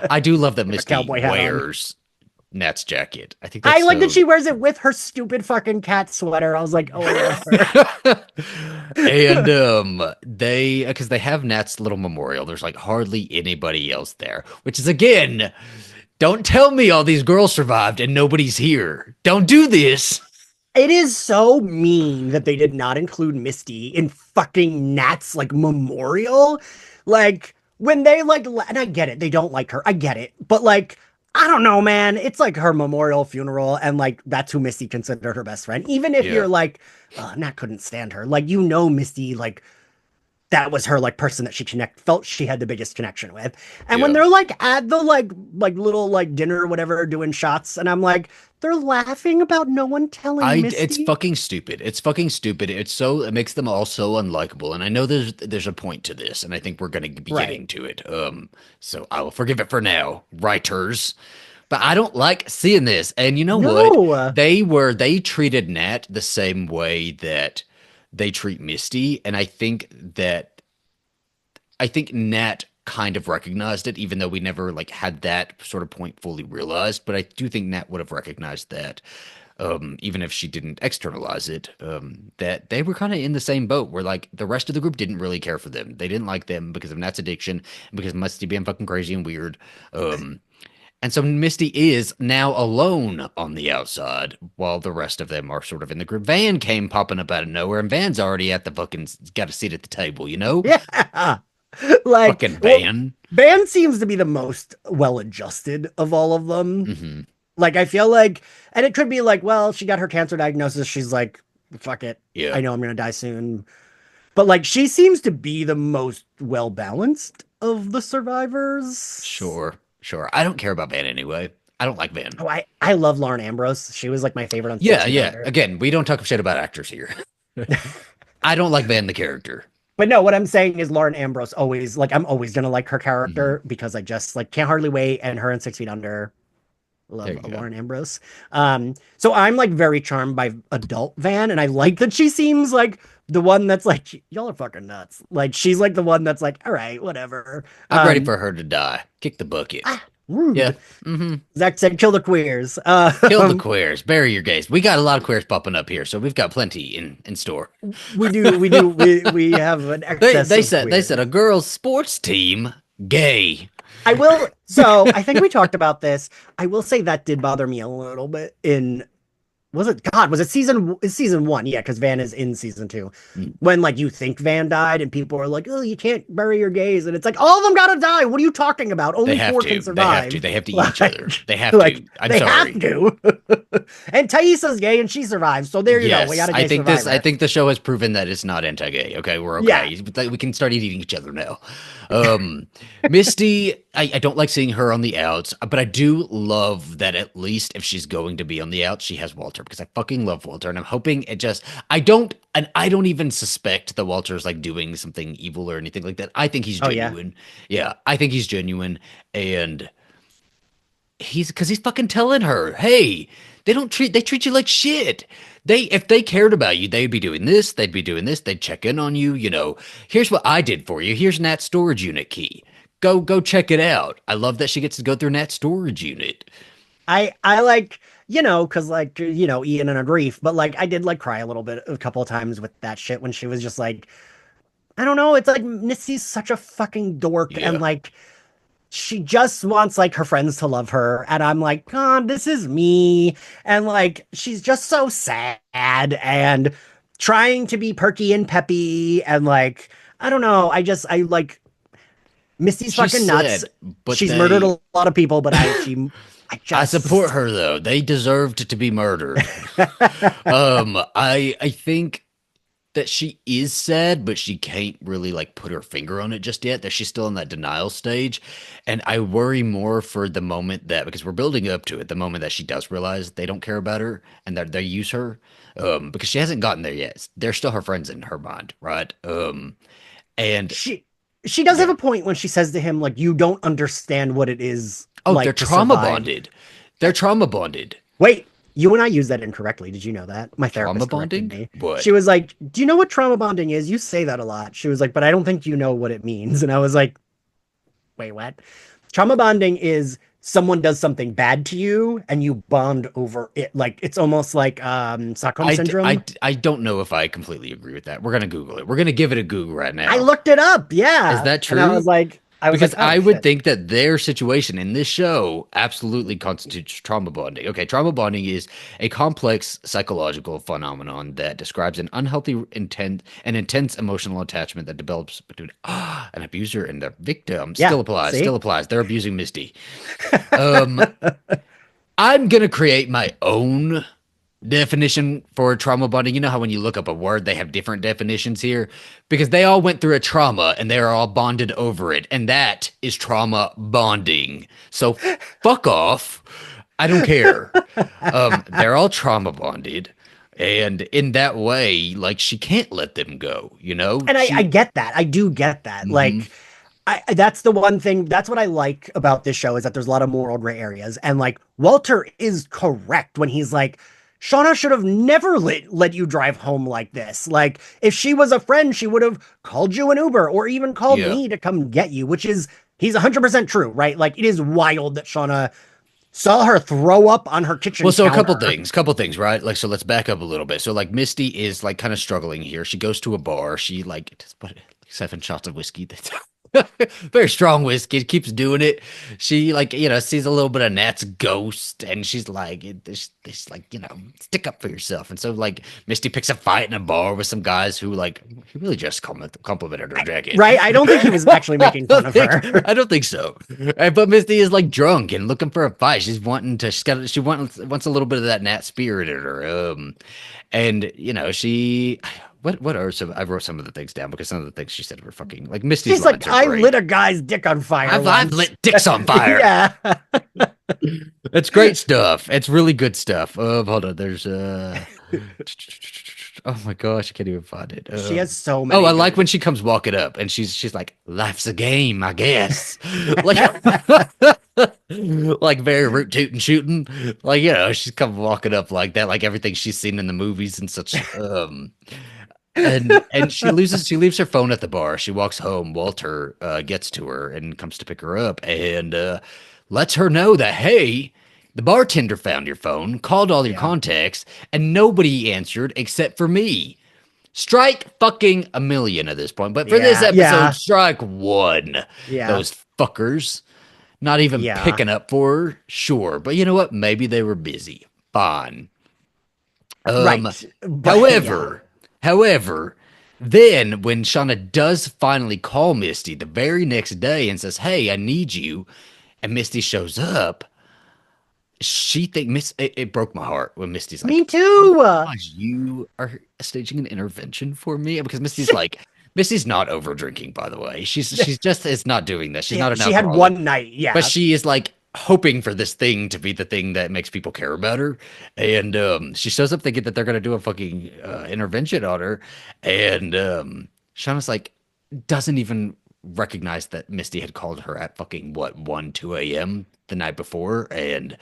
I do love that With a Misty cowboy hat on. wears Nat's jacket. I think I that's like that so. she wears it with her stupid fucking cat sweater. I was like, oh, I love her. And they because they have Nat's little memorial. There's like hardly anybody else there, which is again, don't tell me all these girls survived and nobody's here. Don't do this. It is so mean that they did not include Misty in fucking Nat's like memorial. Like when they like, and I get it, they don't like her. I get it, but like, I don't know, man. It's like her memorial funeral, and like that's who Misty considered her best friend. Even if Yeah, you're like, Nat couldn't stand her, like Misty, like that was her like person that she felt she had the biggest connection with. And when yeah. they're like at the like little like dinner or whatever doing shots, and I'm like, they're laughing about no one telling It's Misty. fucking stupid. It's fucking stupid. It makes them all so unlikable. And I know there's a point to this, and I think we're gonna be Right. getting to it. So I will forgive it for now, writers. But I don't like seeing this. And you know what? No. They treated Nat the same way that they treat Misty, and I think Nat kind of recognized it, even though we never like had that sort of point fully realized. But I do think Nat would have recognized that, even if she didn't externalize it, that they were kind of in the same boat where like the rest of the group didn't really care for them. They didn't like them because of Nat's addiction and because Misty being fucking crazy and weird. And so Misty is now alone on the outside while the rest of them are sort of in the group. Van came popping up out of nowhere, and Van's already at the fucking got a seat at the table, you know? Yeah. Like, Fucking well, Van. Van seems to be the most well adjusted of all of them. Hmm. Like, I feel like, and it could be like, well, she got her cancer diagnosis. She's like, fuck it. Yeah, I know I'm going to die soon. But like, she seems to be the most well balanced of the survivors. sure, sure. I don't care about Van anyway. I don't like Van. Oh, I love Lauren Ambrose. She was like my favorite on Yeah, Six Feet yeah. Under. Again, we don't talk shit about actors here. I don't like Van the character. But no, what I'm saying is Lauren Ambrose always like I'm always gonna like her Hmm. character because I just like can't hardly wait and her in 6 Feet Under. There Love you go. Lauren Ambrose. So I'm like very charmed by adult Van, and I like that she seems like the one that's like, y'all are fucking nuts. Like she's like the one that's like, all right, whatever. I'm ready for her to die. Kick the bucket. Yeah. Rude. Hmm. Zach said, kill the queers. Kill the queers. Bury your gays. We got a lot of queers popping up here, so we've got plenty in store. We have an They excess they of said they queers. said a girls' sports team gay. I will. So I think we talked about this. I will say that did bother me a little bit in was it God? Was it season one? Yeah, because Van is in season two. Mm. When like you think Van died, and people are like, "Oh, you can't bury your gays," and it's like all of them gotta die. What are you talking about? They Only have four can to. They have to. survive. They have to eat each other. Like, They have like to. I'm they have sorry. to. And Thaisa's gay, and she survives. So there you go. We Yes, got a I gay think this. I survivor. think the show has proven that it's not anti-gay. Okay, we're Yeah. okay. We can start eating each other now. Um, Misty, I don't like seeing her on the outs, but I do love that at least if she's going to be on the outs, she has Walter because I fucking love Walter, and I'm hoping it just. I don't even suspect that Walter's like doing something evil or anything like that. I think he's Oh yeah. genuine. Yeah, I think he's genuine, and he's because he's fucking telling her, hey, they treat you like shit. If they cared about you, they'd be doing this, they'd be doing this, they'd check in on you, here's what I did for you. Here's Nat's storage unit key. Go check it out. I love that she gets to go through Nat's storage unit. I like, because like, Ian and a grief, but like I did like cry a little bit a couple of times with that shit when she was just like, I don't know, it's like Missy's such a fucking dork and Yeah. like she just wants like her friends to love her. And I'm like, God, this is me. And like she's just so sad and trying to be perky and peppy and like I don't know. I like Misty's She's fucking nuts. sad, but She's murdered a lot of people, but I I support just her though. They deserved to be murdered. I think that she is sad, but she can't really like put her finger on it just yet. That she's still in that denial stage. And I worry more for the moment that because we're building up to it, the moment that she does realize they don't care about her and that they use her. Because she hasn't gotten there yet. They're still her friends in her mind, right? And she does have yeah. a point when she says to him, like, you don't understand what it is Oh, they're like to trauma survive. bonded. They're trauma bonded. Wait, you and I used that incorrectly. Did you know that? My Trauma therapist corrected bonding? me. What? She was like, do you know what trauma bonding is? You say that a lot. She was like, but I don't think you know what it means. And I was like, wait, what? Trauma bonding is someone does something bad to you and you bond over it. Like it's almost like Stockholm syndrome. I don't know if I completely agree with that. We're gonna Google it. We're gonna give it a Google right I now. looked it up. Is Yeah. that And true? I was like, Because oh I would shit. think that their situation in this show absolutely constitutes trauma bonding. Okay, trauma bonding is a complex psychological phenomenon that describes an unhealthy intent and intense emotional attachment that develops between an abuser and the victim. Yeah. Still See? applies. They're abusing Misty. Um, I'm gonna create my own definition for trauma bonding. You know how when you look up a word, they have different definitions here because they all went through a trauma and they are all bonded over it. And that is trauma bonding. So fuck off. I don't care. They're all trauma bonded. And in that way, like she can't let them go, you know? And I She, get that. I do get that. mhm. Like, that's the one thing. That's what I like about this show is that there's a lot of moral gray areas. And like Walter is correct when he's like, Shauna should have never let you drive home like this. Like, if she was a friend, she would have called you an Uber or even called Yeah. me to come get you, which is he's 100% true, right? Like, it is wild that Shauna saw her throw up on her kitchen Well, so a counter. couple things, right? Like, so let's back up a little bit. So, like, Misty is like kind of struggling here. She goes to a bar. She like, what, 7 shots of whiskey. That's very strong whiskey. Keeps doing it. She like, sees a little bit of Nat's ghost, and she's like, this like, stick up for yourself. And so, like, Misty picks a fight in a bar with some guys who like, he really just complimented her jacket, Right? I don't think he was actually making fun of her. I don't think so. But Misty is like drunk and looking for a fight. She's wanting to. She wants a little bit of that Nat spirit in her. And she. What are some? I wrote some of the things down because some of the things she said were fucking like Misty's She's like, lines are I great. lit a guy's dick on fire. I've lit dicks on fire. Yeah. It's great stuff. It's really good stuff. Hold on. There's oh my gosh, I can't even find it. She has so many. Oh, I like when she comes walking up and she's like, "Life's a game, I guess." Like, like very root tootin' shooting. Like she's come walking up like that, like everything she's seen in the movies and such. And she leaves her phone at the bar. She walks home. Walter gets to her and comes to pick her up and lets her know that, hey, the bartender found your phone, called all your Yeah. contacts, and nobody answered except for me. Strike fucking a million at this point. But for this Yeah, episode, yeah. strike one. Yeah. Those fuckers. Not even Yeah. picking up for her. Sure. But you know what? Maybe they were busy. Fine. Um, Right. But yeah. however, however, then when Shauna does finally call Misty the very next day and says, "Hey, I need you," and Misty shows up, she think Miss it broke my heart when Misty's Me like, "Oh too. my gosh, you are staging an intervention for me," because Misty's not over drinking, by the way. She's just is not doing this. She's not an She had alcoholic, one night. but Yeah. she is like hoping for this thing to be the thing that makes people care about her. And she shows up thinking that they're gonna do a fucking intervention on her, and Shauna's like doesn't even recognize that Misty had called her at fucking what 1, 2 a.m. the night before, and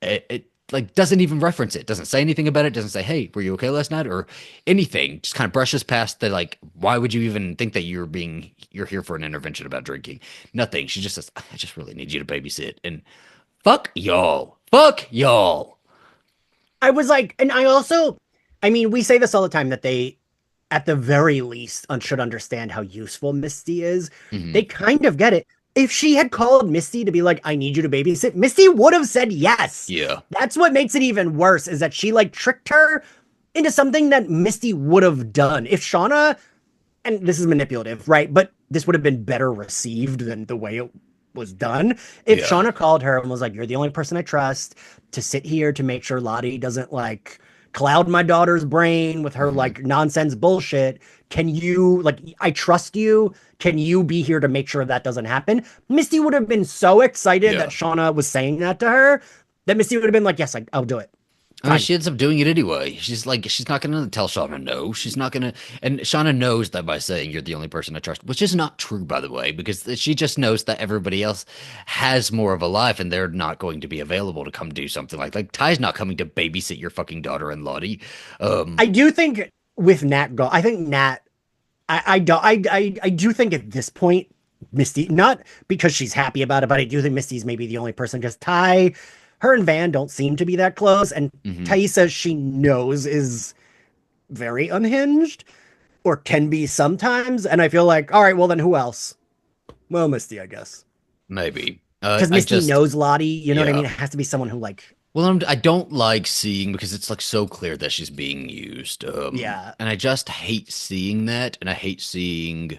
it like doesn't even reference it, doesn't say anything about it, doesn't say, "Hey, were you okay last night?" or anything. Just kind of brushes past the like, why would you even think that you're here for an intervention about drinking? Nothing. She just says, "I just really need you to babysit." And fuck y'all. Fuck y'all. I was like, and I also, I mean, we say this all the time that they, at the very least, should understand how useful Misty is. Hmm. They kind of get it. If she had called Misty to be like, I need you to babysit, Misty would have said yes. Yeah. That's what makes it even worse, is that she like tricked her into something that Misty would have done. If Shauna, and this is manipulative, right? But this would have been better received than the way it was done. If Yeah. Shauna called her and was like, "You're the only person I trust to sit here to make sure Lottie doesn't like cloud my daughter's brain with her Hmm. like nonsense bullshit. Can you like I trust you? Can you be here to make sure that doesn't happen?" Misty would have been so excited that Yeah. Shauna was saying that to her that Misty would have been like, "Yes, I'll do it. I mean, Fine." she ends up doing it anyway. She's not gonna tell Shauna no. She's not gonna, and Shauna knows that by saying you're the only person I trust, which is not true, by the way, because she just knows that everybody else has more of a life and they're not going to be available to come do something like Ty's not coming to babysit your fucking daughter and Lottie. I do think with Nat go, I think Nat I do think at this point, Misty, not because she's happy about it, but I do think Misty's maybe the only person because Ty, her and Van don't seem to be that close. And Mhm. Thaisa, she knows is very unhinged or can be sometimes. And I feel like, all right, well, then who else? Well, Misty, I guess. Maybe. Because I Misty just, knows Lottie, you know what I yeah. mean? It has to be someone who, like, Well, I don't like seeing because it's like so clear that she's being used. yeah, And I just hate seeing that, and I hate seeing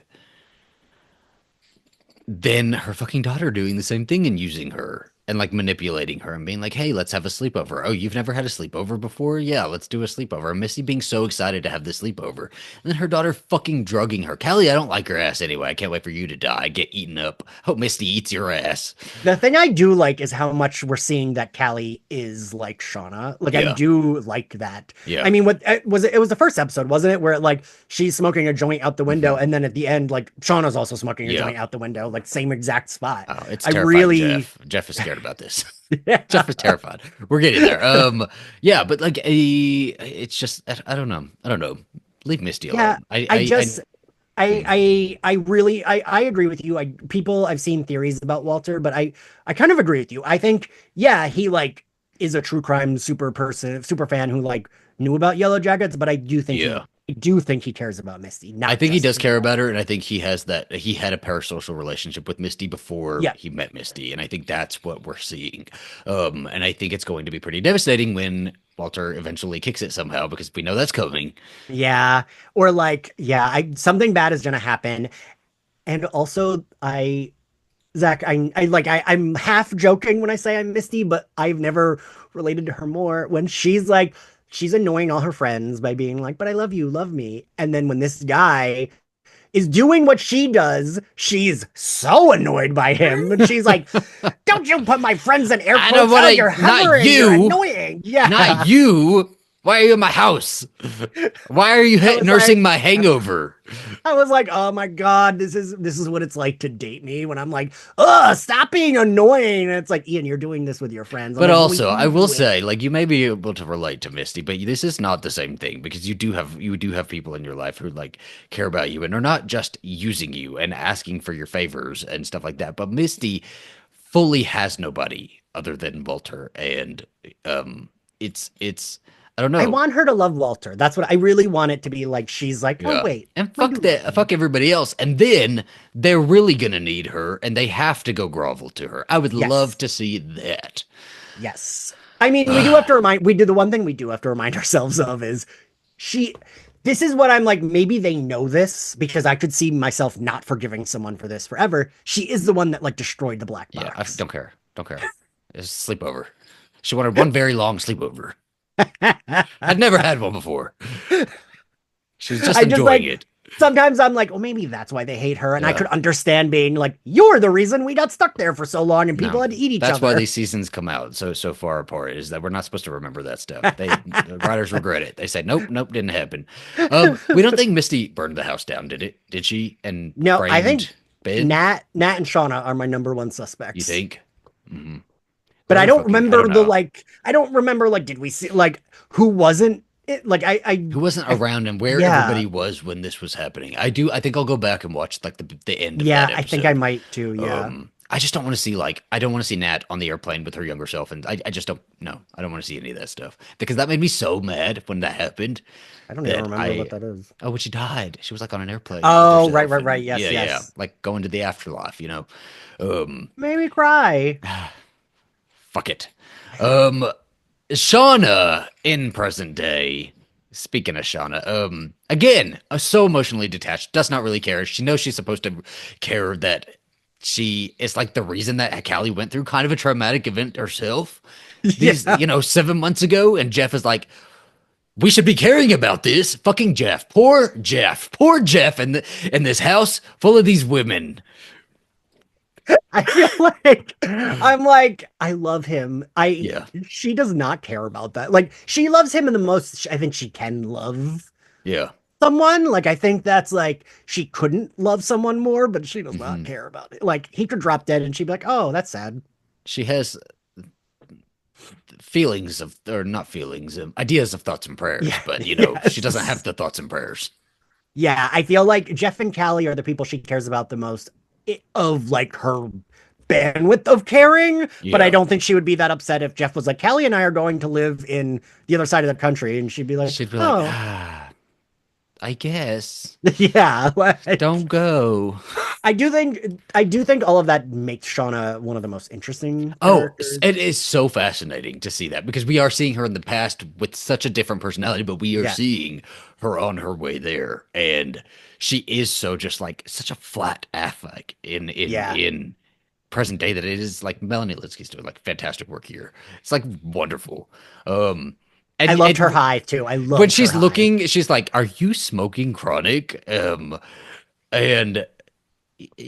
then her fucking daughter doing the same thing and using her and like manipulating her and being like, "Hey, let's have a sleepover. Oh, you've never had a sleepover before? Yeah, let's do a sleepover." And Missy being so excited to have this sleepover. And then her daughter fucking drugging her. Callie, I don't like her ass anyway. I can't wait for you to die. Get eaten up. Hope Misty eats your ass. the thing I do like is how much we're seeing that Callie is like Shauna. Like I Yeah. do like that. Yeah. I mean, what was it? It was the first episode, wasn't it? Where like she's smoking a joint out the window, Hmm. and then at the end, like Shauna's also smoking a Yeah. joint out the window, like same exact spot. Oh, it's I terrifying, really, Jeff. Jeff is scared about this. yeah. Jeff is terrified. We're getting there. Yeah, but like it's just I don't know. I don't know. Leave Misty Yeah, alone. I just Mm, I really I agree with you. I've seen theories about Walter, but I kind of agree with you. I think yeah, he like is a true crime super fan who like knew about Yellowjackets, but yeah. I do think he cares about Misty, I not think he just does care Walter. about her, and I think he had a parasocial relationship with Misty before Yeah. he met Misty, and I think that's what we're seeing. And I think it's going to be pretty devastating when Walter eventually kicks it somehow because we know that's coming. Yeah. Or like, yeah, something bad is gonna happen. And also Zach, I'm half joking when I say I'm Misty, but I've never related to her more when she's like, she's annoying all her friends by being like, but I love you, love me. And then when this guy is doing what she does, she's so annoyed by him. And she's like, don't you put my friends in air I don't quotes. want Oh, to. you're Not hovering. You're you. annoying. Yeah. Not you. Why are you in my house? Why are you I was nursing like, my hangover? I was like, oh my God, this is what it's like to date me when I'm like, stop being annoying. And it's like, Ian, you're doing this with your friends. I'm But like, well, also, I you will do it. say, like, you may be able to relate to Misty, but this is not the same thing because you do have people in your life who like care about you and are not just using you and asking for your favors and stuff like that. But Misty fully has nobody other than Walter, and it's I don't I know. want her to love Walter. That's what I really want it to be like. She's like, oh, Yeah. wait, And I fuck do love that, him. fuck everybody else. And then they're really gonna need her and they have to go grovel to her. I would love Yes. to see that. Yes. I mean, we do have to remind, we do the one thing we do have to remind ourselves of is she, this is what I'm like, maybe they know this because I could see myself not forgiving someone for this forever. She is the one that like destroyed the black Yeah, I box. don't care. Don't care. It's a sleepover. She wanted one very long sleepover. I'd never had one before. She was just I just enjoying like, it. sometimes I'm like, well, maybe that's why they hate her. And I Yeah. could understand being like, you're the reason we got stuck there for so long and people No, had to eat each that's why other. these seasons come out so far apart. Is that we're not supposed to remember that stuff. The writers regret it. They say, nope, nope, didn't happen. We don't think Misty burned the house down, did it? Did she? And No, I think framed Ben? Nat and Shauna are my number one You suspects. think? Mm-hmm. But I don't know. I don't remember like did we see like who wasn't it like Who wasn't I around and where yeah. everybody was when this was happening? I do. I think I'll go back and watch like the end of that Yeah, I think I episode. might too, yeah. I just don't want to see like I don't want to see Nat on the airplane with her younger self, and I just don't know. I don't want to see any of that stuff because that made me so mad when that happened. I don't even That remember I what that is. Oh, when she died, she was like on an airplane with Oh, right, herself, right, right. and Yes, yeah, yes. like going to the afterlife. Um, Made me cry. fuck it. Um, Shauna in present day. Speaking of Shauna, again, so emotionally detached, does not really care. She knows she's supposed to care that she is like the reason that Callie went through kind of a traumatic event herself. These, Yeah. 7 months ago, and Jeff is like, we should be caring about this. Fucking poor Jeff, in this house full of these women. I feel like I'm like I love him. I Yeah, She does not care about that. Like she loves him in the most I think she can love yeah. someone. Like I think that's like she couldn't love someone more, but she does not Hmm. care about it. Like he could drop dead and she'd be like, "Oh, that's sad." She has feelings of, or not feelings, ideas of thoughts and prayers, Yeah. but she doesn't have Yes. the thoughts and prayers. Yeah, I feel like Jeff and Callie are the people she cares about the most of like her bandwidth of caring, but I Yeah. don't think she would be that upset if Jeff was like, Callie and I are going to live in the other side of the country, and she'd be like, She'd be like, "Oh, I guess. yeah." Like, Don't go. I do think all of that makes Shauna one of the most interesting Oh, characters. it is so fascinating to see that because we are seeing her in the past with such a different personality, but we are Yeah, seeing her on her way there. And she is so just like such a flat affect yeah. in present day that it is like Melanie Linsky's doing like fantastic work here. It's like wonderful. Um I and loved her high too. I when loved her she's high. looking, she's like, "Are you smoking chronic?" And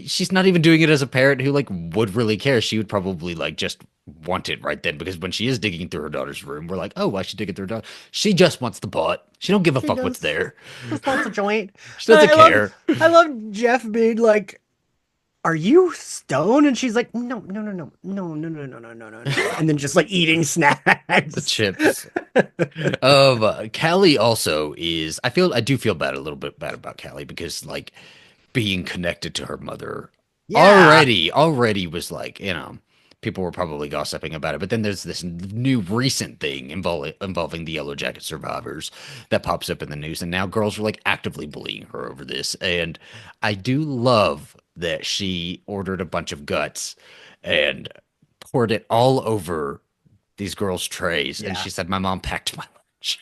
she's not even doing it as a parent who like would really care. She would probably like just want it right then because when she is digging through her daughter's room, we're like, oh, why is she digging through her daughter? She just wants the pot. She don't give a She fuck what's just there. just wants a joint. She doesn't care. I love Jeff being like, "Are you stoned?" And she's like, "No, no, no, no, no, no, no, no, no, no, no, no." And then just like eating The snacks. chips. Callie also is. I do feel bad a little bit bad about Callie because like being connected to her mother Yeah. already was like people were probably gossiping about it, but then there's this new recent thing involving the Yellowjacket survivors that pops up in the news, and now girls are like actively bullying her over this. And I do love that she ordered a bunch of guts and poured it all over these girls' trays, and Yeah. she said, "My mom packed my lunch."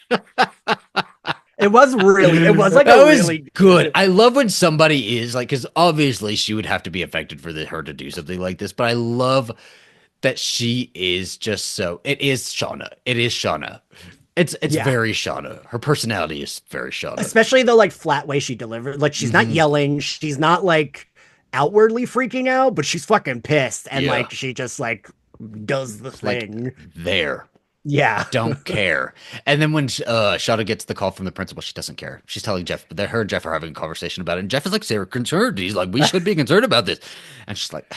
It was like That a was really good. good. I love when somebody is like, because obviously she would have to be affected for her to do something like this, but I love that she is just so. It is Shauna. It is Shauna. It's Yeah. very Shauna. Her personality is very Shauna. Especially the like flat way she delivered. Like she's not Hmm. yelling, she's not like outwardly freaking out, but she's fucking pissed and Yeah, like she just like does the like thing. there. Yeah. Don't care. And then when Shauna gets the call from the principal, she doesn't care. She's telling Jeff that her and Jeff are having a conversation about it, and Jeff is like, "They're concerned." He's like, "We should be concerned about this," and she's like.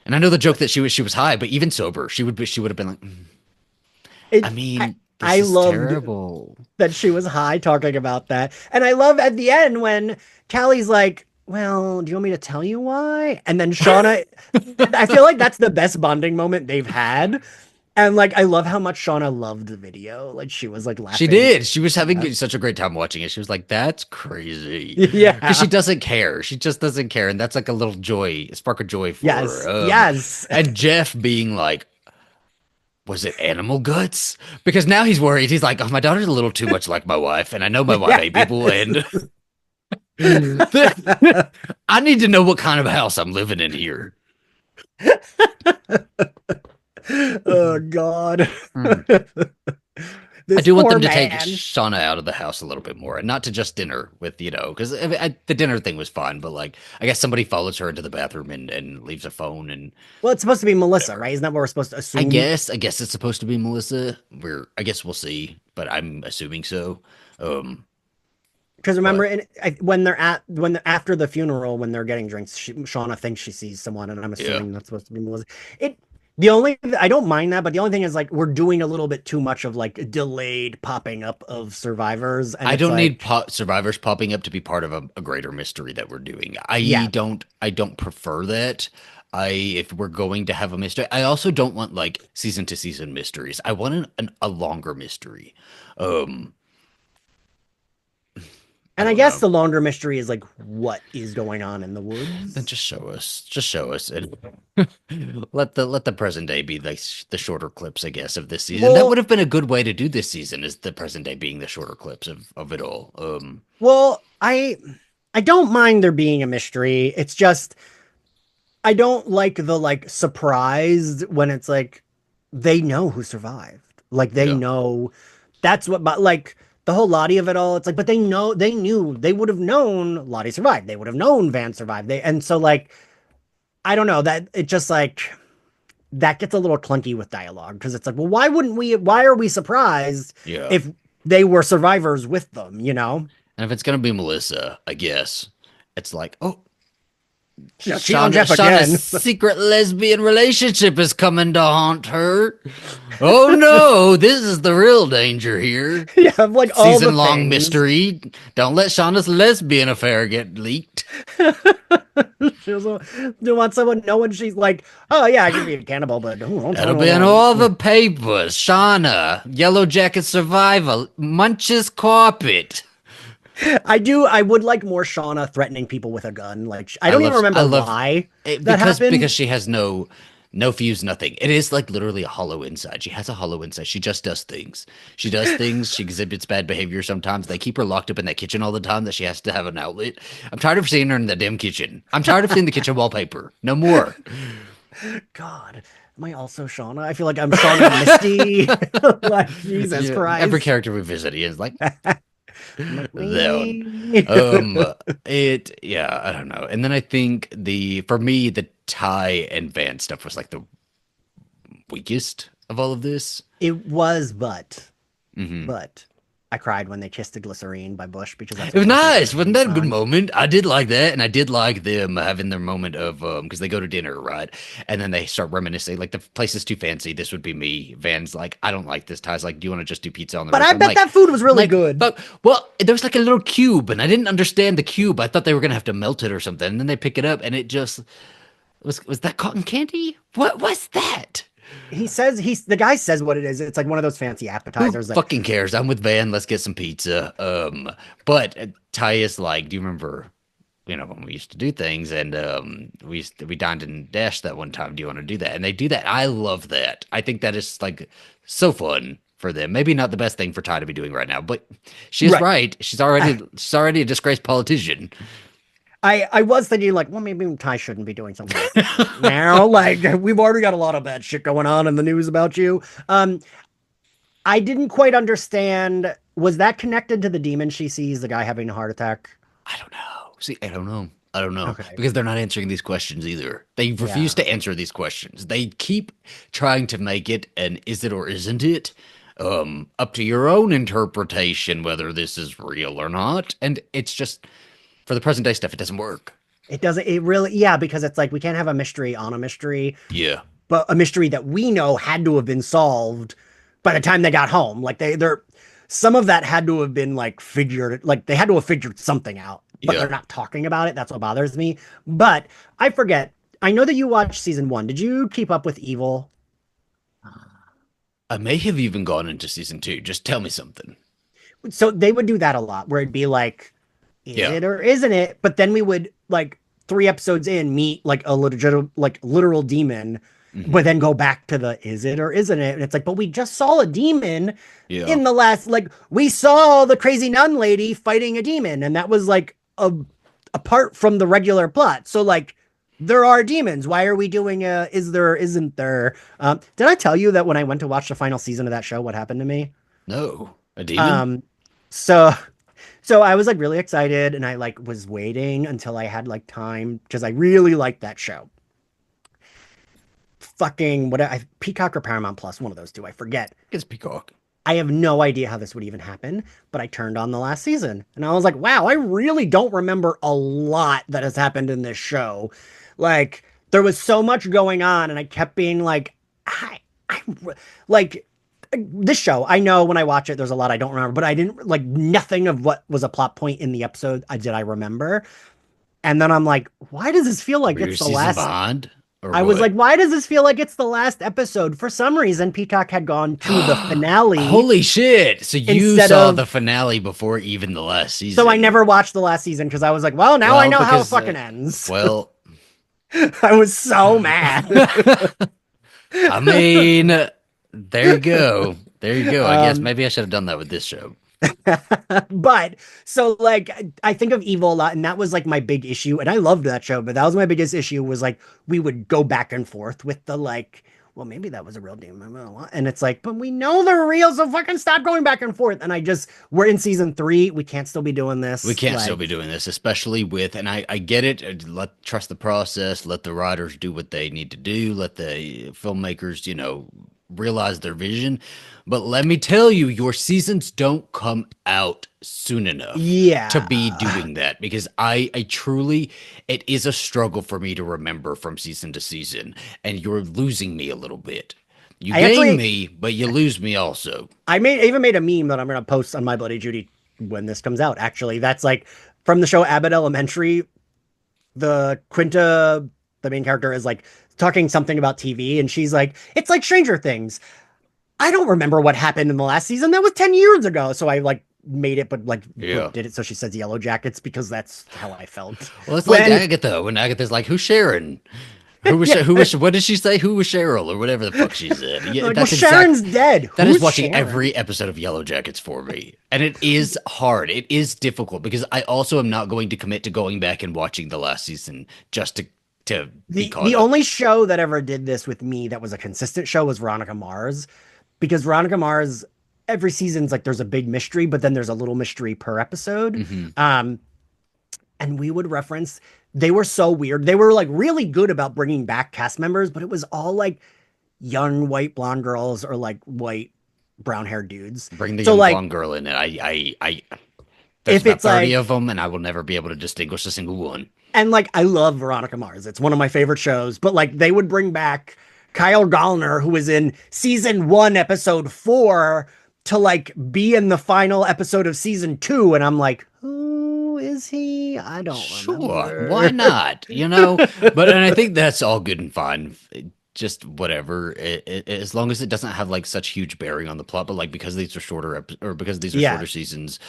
And I know the joke that she was high, but even sober, she would have been like, I It mean, this I is loved terrible. that she was high talking about that. And I love at the end when Callie's like, "Well, do you want me to tell you why?" And then Shauna, I feel like that's the best bonding moment they've had. And like, I love how much Shauna loved the video. Like, she was like She laughing. did. She was Yeah. having such a great time watching it. She was like, "That's crazy," because she Yeah. doesn't care. She just doesn't care, and that's like a little joy, a spark of joy for her. Yes. Yes. And Jeff being like, Was it animal guts? Because now he's worried. He's like, oh, my daughter's a little too much like my wife, and I know my wife hate people, and I need to know what kind of house I'm living in here. Oh God. Mm. I This do want poor them to take man. Shauna out of the house a little bit more, and not to just dinner with, because the dinner thing was fine, but like, I guess somebody follows her into the bathroom and leaves a phone and Well, it's supposed to be Melissa, whatever. right? Isn't that what we're supposed to I assume? guess, I guess it's supposed to be Melissa. I guess we'll see, but I'm assuming so. Um, Because remember, but when they're after the funeral, when they're getting drinks, Shauna thinks she sees someone, and I'm yeah, assuming that's supposed to be Melissa. It the only I don't mind that, but the only thing is like we're doing a little bit too much of like delayed popping up of survivors, and I it's don't need like, survivors popping up to be part of a greater mystery that we're doing. yeah, I don't prefer that. If we're going to have a mystery, I also don't want like season to season mysteries. I want a longer mystery. Um, I and I don't guess know. the longer mystery is like what is going on in the Then woods. just show us, and let the present day be like the shorter clips, I guess, of this season. That would Well, have been a good way to do this season, is the present day being the shorter clips of it all. well, I don't mind there being a mystery. It's just I don't like the like surprised when it's like they know who survived. Like they Yeah, know that's what, but like the whole Lottie of it all, it's like, but they knew, they would have known Lottie survived. They would have known Van survived. And so like, I don't know that it just like, that gets a little clunky with dialogue because it's like, well, why are we surprised yeah. if they were survivors with them, you know? And if it's gonna be Melissa, I guess it's like, oh, You know, cheat on Jeff Shauna's again. secret lesbian relationship is coming to haunt her. Oh no, this is the real danger here. Yeah, like all the Season long things. mystery. Don't let Shauna's lesbian affair get leaked. She also don't want someone knowing she's like, oh yeah, I can be a cannibal, but don't tell That'll be anyone in else. all the papers. Shauna, Yellowjacket survivor, munches carpet. I would like more Shauna threatening people with a gun. Like I don't even I remember love why it that because happened. she has no fuse, nothing. It is like literally a hollow inside. She has a hollow inside. She just does things. She does things. She exhibits bad behavior sometimes. They keep her locked up in that kitchen all the time that she has to have an outlet. I'm tired of seeing her in the damn kitchen. I'm tired of seeing the kitchen wallpaper. No more. God, am I also Shauna? I feel like I'm Shauna Misty. Like Jesus Yeah, every Christ. character we visit, he is like them. McLean. Yeah, I don't know. And then I think for me, the Ty and Van stuff was like the weakest of all of this. It was, Hmm. but I cried when they kissed the glycerine by Bush because that's It one was of my favorite nice, wasn't 80s that a good songs. moment? I did like that, and I did like them having their moment of because they go to dinner, right? And then they start reminiscing, like the place is too fancy. This would be me. Van's like, I don't like this. Ty's like, do you want to just do pizza on the But roof? I bet that food was really good. But well, there was like a little cube, and I didn't understand the cube. I thought they were gonna have to melt it or something, and then they pick it up, and it just was that cotton candy? What was that? The guy says what it is. It's like one of those fancy Who appetizers that fucking cares? I'm with Van. Let's get some pizza. But Ty is like, do you remember, when we used to do things and we dined and dashed that one time? Do you want to do that? And they do that. I love that. I think that is like so fun for them. Maybe not the best thing for Ty to be doing right now, but she is right. right. She's already a disgraced politician. I was thinking like, well, maybe Ty shouldn't be doing something like this right now. Like we've already got a lot of bad shit going on in the news about you. I didn't quite understand. Was that connected to the demon she sees, the guy having a heart attack? I don't know. See, I don't know. I don't know Okay. because they're not answering these questions either. They refuse Yeah. to answer these questions. They keep trying to make it an is it or isn't it? Up to your own interpretation whether this is real or not. And it's just for the present day stuff, it doesn't work. It doesn't, it really, yeah, because it's like we can't have a mystery on a mystery, Yeah. but a mystery that we know had to have been solved by the time they got home. Like some of that had to have been like figured, like they had to have figured something out, but Yeah. they're not talking about it. That's what bothers me. But I forget. I know that you watched season one. Did you keep up with Evil? I may have even gone into season two. Just tell me something. So they would do that a lot where it'd be like, is Yeah. it or isn't it? But then we would like 3 episodes in meet like a legit, like literal demon but then go back to the is it or isn't it? And it's like, but we just saw a demon Yeah. in the last, like, we saw the crazy nun lady fighting a demon, and that was like apart from the regular plot. So like, there are demons. Why are we doing a is there, isn't there? Did I tell you that when I went to watch the final season of that show, what happened to me? No. A demon? Um, so so I was like really excited, and I like was waiting until I had like time because I really liked that show. Fucking what, I Peacock or Paramount Plus, one of those two, I forget. It's Peacock. I have no idea how this would even happen, but I turned on the last season and I was like, wow, I really don't remember a lot that has happened in this show. Like, there was so much going on, and I kept being like, I like this show. I know when I watch it, there's a lot I don't remember, but I didn't like nothing of what was a plot point in the episode. I remember. And then I'm like, why does this feel like Were it's your the season last? behind? Or I what? was like, why does this feel like it's the last episode? For some reason, Peacock had gone to the finale. Holy shit. So you Instead saw of- the finale before even the last season. So I never watched the last season because I was like, well, now I know how it fucking ends. Well, I was so mad. I mean, there you go. There you go. I guess maybe I should have done that with this show. But so like, I think of Evil a lot, and that was like my big issue, and I loved that show, but that was my biggest issue, was like we would go back and forth with the like, well, maybe that was a real demon, and it's like, but we know they're real, so fucking stop going back and forth. And I just, we're in season 3, we can't still be doing this. We can't like, still be doing this, especially with, and I get it. Trust the process. Let the writers do what they need to do. Let the filmmakers, realize their vision. But let me tell you, your seasons don't come out soon enough to be doing that, because I truly, it is a struggle for me to remember from season to season, and you're losing me a little bit. You gain me, but you lose me also. I even made a meme that I'm going to post on My Bloody Judy when this comes out. Actually, that's like from the show Abbott Elementary. The Quinta, the main character, is like talking something about TV, and she's like, it's like Stranger Things. I don't remember what happened in the last season. That was 10 years ago. So I like made it, but like did it so she says Yellowjackets, because that's how I felt. Well, it's like Agatha, when Agatha's like, who's Sharon? Who was what did she say? Who was Cheryl, or whatever the fuck she said? Yeah, like, well, Sharon's dead. That is watching every episode of Yellowjackets for me. And it is hard. It is difficult, because I also am not going to commit to going back and watching the last season just to be caught the up. only show that ever did this with me that was a consistent show was Veronica Mars, because Veronica Mars, every season's like there's a big mystery, but then there's a little mystery per episode. Mm-hmm. And we would reference, they were so weird. They were like really good about bringing back cast members, but it was all like young white blonde girls or like white brown haired dudes. Bring the young blonde girl in, and there's if about it's 30 like, of them, and I will never be able to distinguish a single one. And like, I love Veronica Mars. It's one of my favorite shows, but like they would bring back Kyle Gallner, who was in season 1, episode 4, to like be in the final episode of season 2. And I'm like, who is he? I don't remember. Sure, why not? But and I think that's all good and fine. Just whatever, as long as it doesn't have like such huge bearing on the plot. But like, because these are shorter shorter seasons,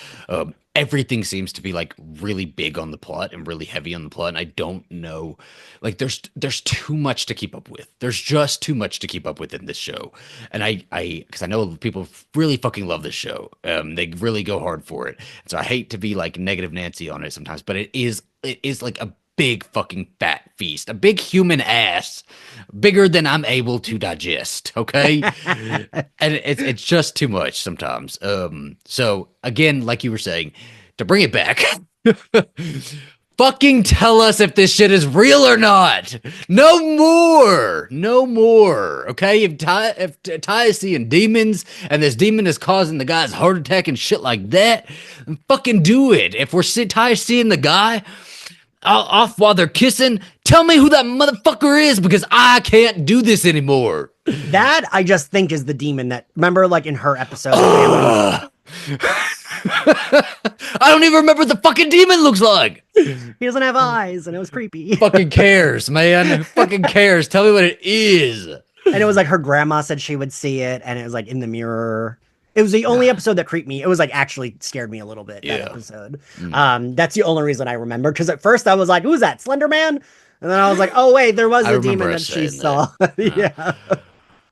everything seems to be like really big on the plot and really heavy on the plot. And I don't know, like there's too much to keep up with. There's just too much to keep up with in this show. And because I know people really fucking love this show. They really go hard for it. So I hate to be like negative Nancy on it sometimes, but it is like a big fucking fat feast, a big human ass, bigger than I'm able to digest. Okay. And it's just too much sometimes. So again, like you were saying, to bring it back, fucking tell us if this shit is real or not. No more. Okay. If Ty is seeing demons, and this demon is causing the guy's heart attack and shit like that, then fucking do it. If Ty is seeing the guy off while they're kissing, tell me who that motherfucker is, because I can't do this anymore. That I just think is the demon that, remember like in her episode. I don't even remember what the fucking demon looks like. He doesn't have eyes, and it was creepy. Fucking cares, man. Who fucking cares? Tell me what it is. And it was like her grandma said she would see it, and it was like in the mirror. It was the only episode that creeped me. It was like actually scared me a little bit, that episode. That's the only reason I remember. Because at first I was like, who's that, Slender Man? And then I was like, oh wait, there was I a remember demon us that she saying that. saw.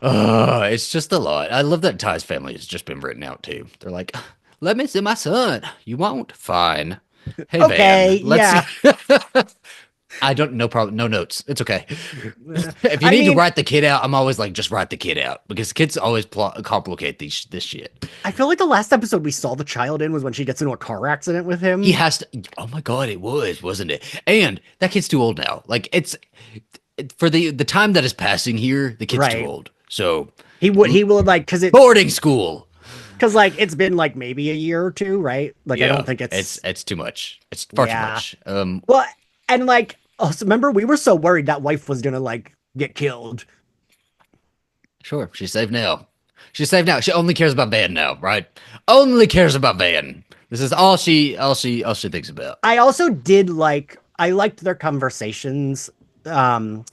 Yeah. It's just a lot. I love that Ty's family has just been written out too. They're like, let me see my son. You won't? Fine. Hey, Okay, Van, let's see. yeah. I don't, no problem, no notes. It's okay. If you I need to mean, write the kid out, I'm always like, just write the kid out because kids always complicate this shit. I feel like the last episode we saw the child in was when she gets into a car accident with He him. has to. Oh my God, it was, wasn't it? And that kid's too old now. Like for the time that is passing here, the kid's too Right. old. So He would like boarding school. because like it's been like maybe a year or two, right? Like I don't Yeah, think it's it's it's too much. It's far too yeah. much. Well, and like also remember we were so worried that wife was gonna like get killed. Sure, she's safe now. She's safe now. She only cares about Van now, right? Only cares about Van. This is all she thinks about. I also did like I liked their conversations. Um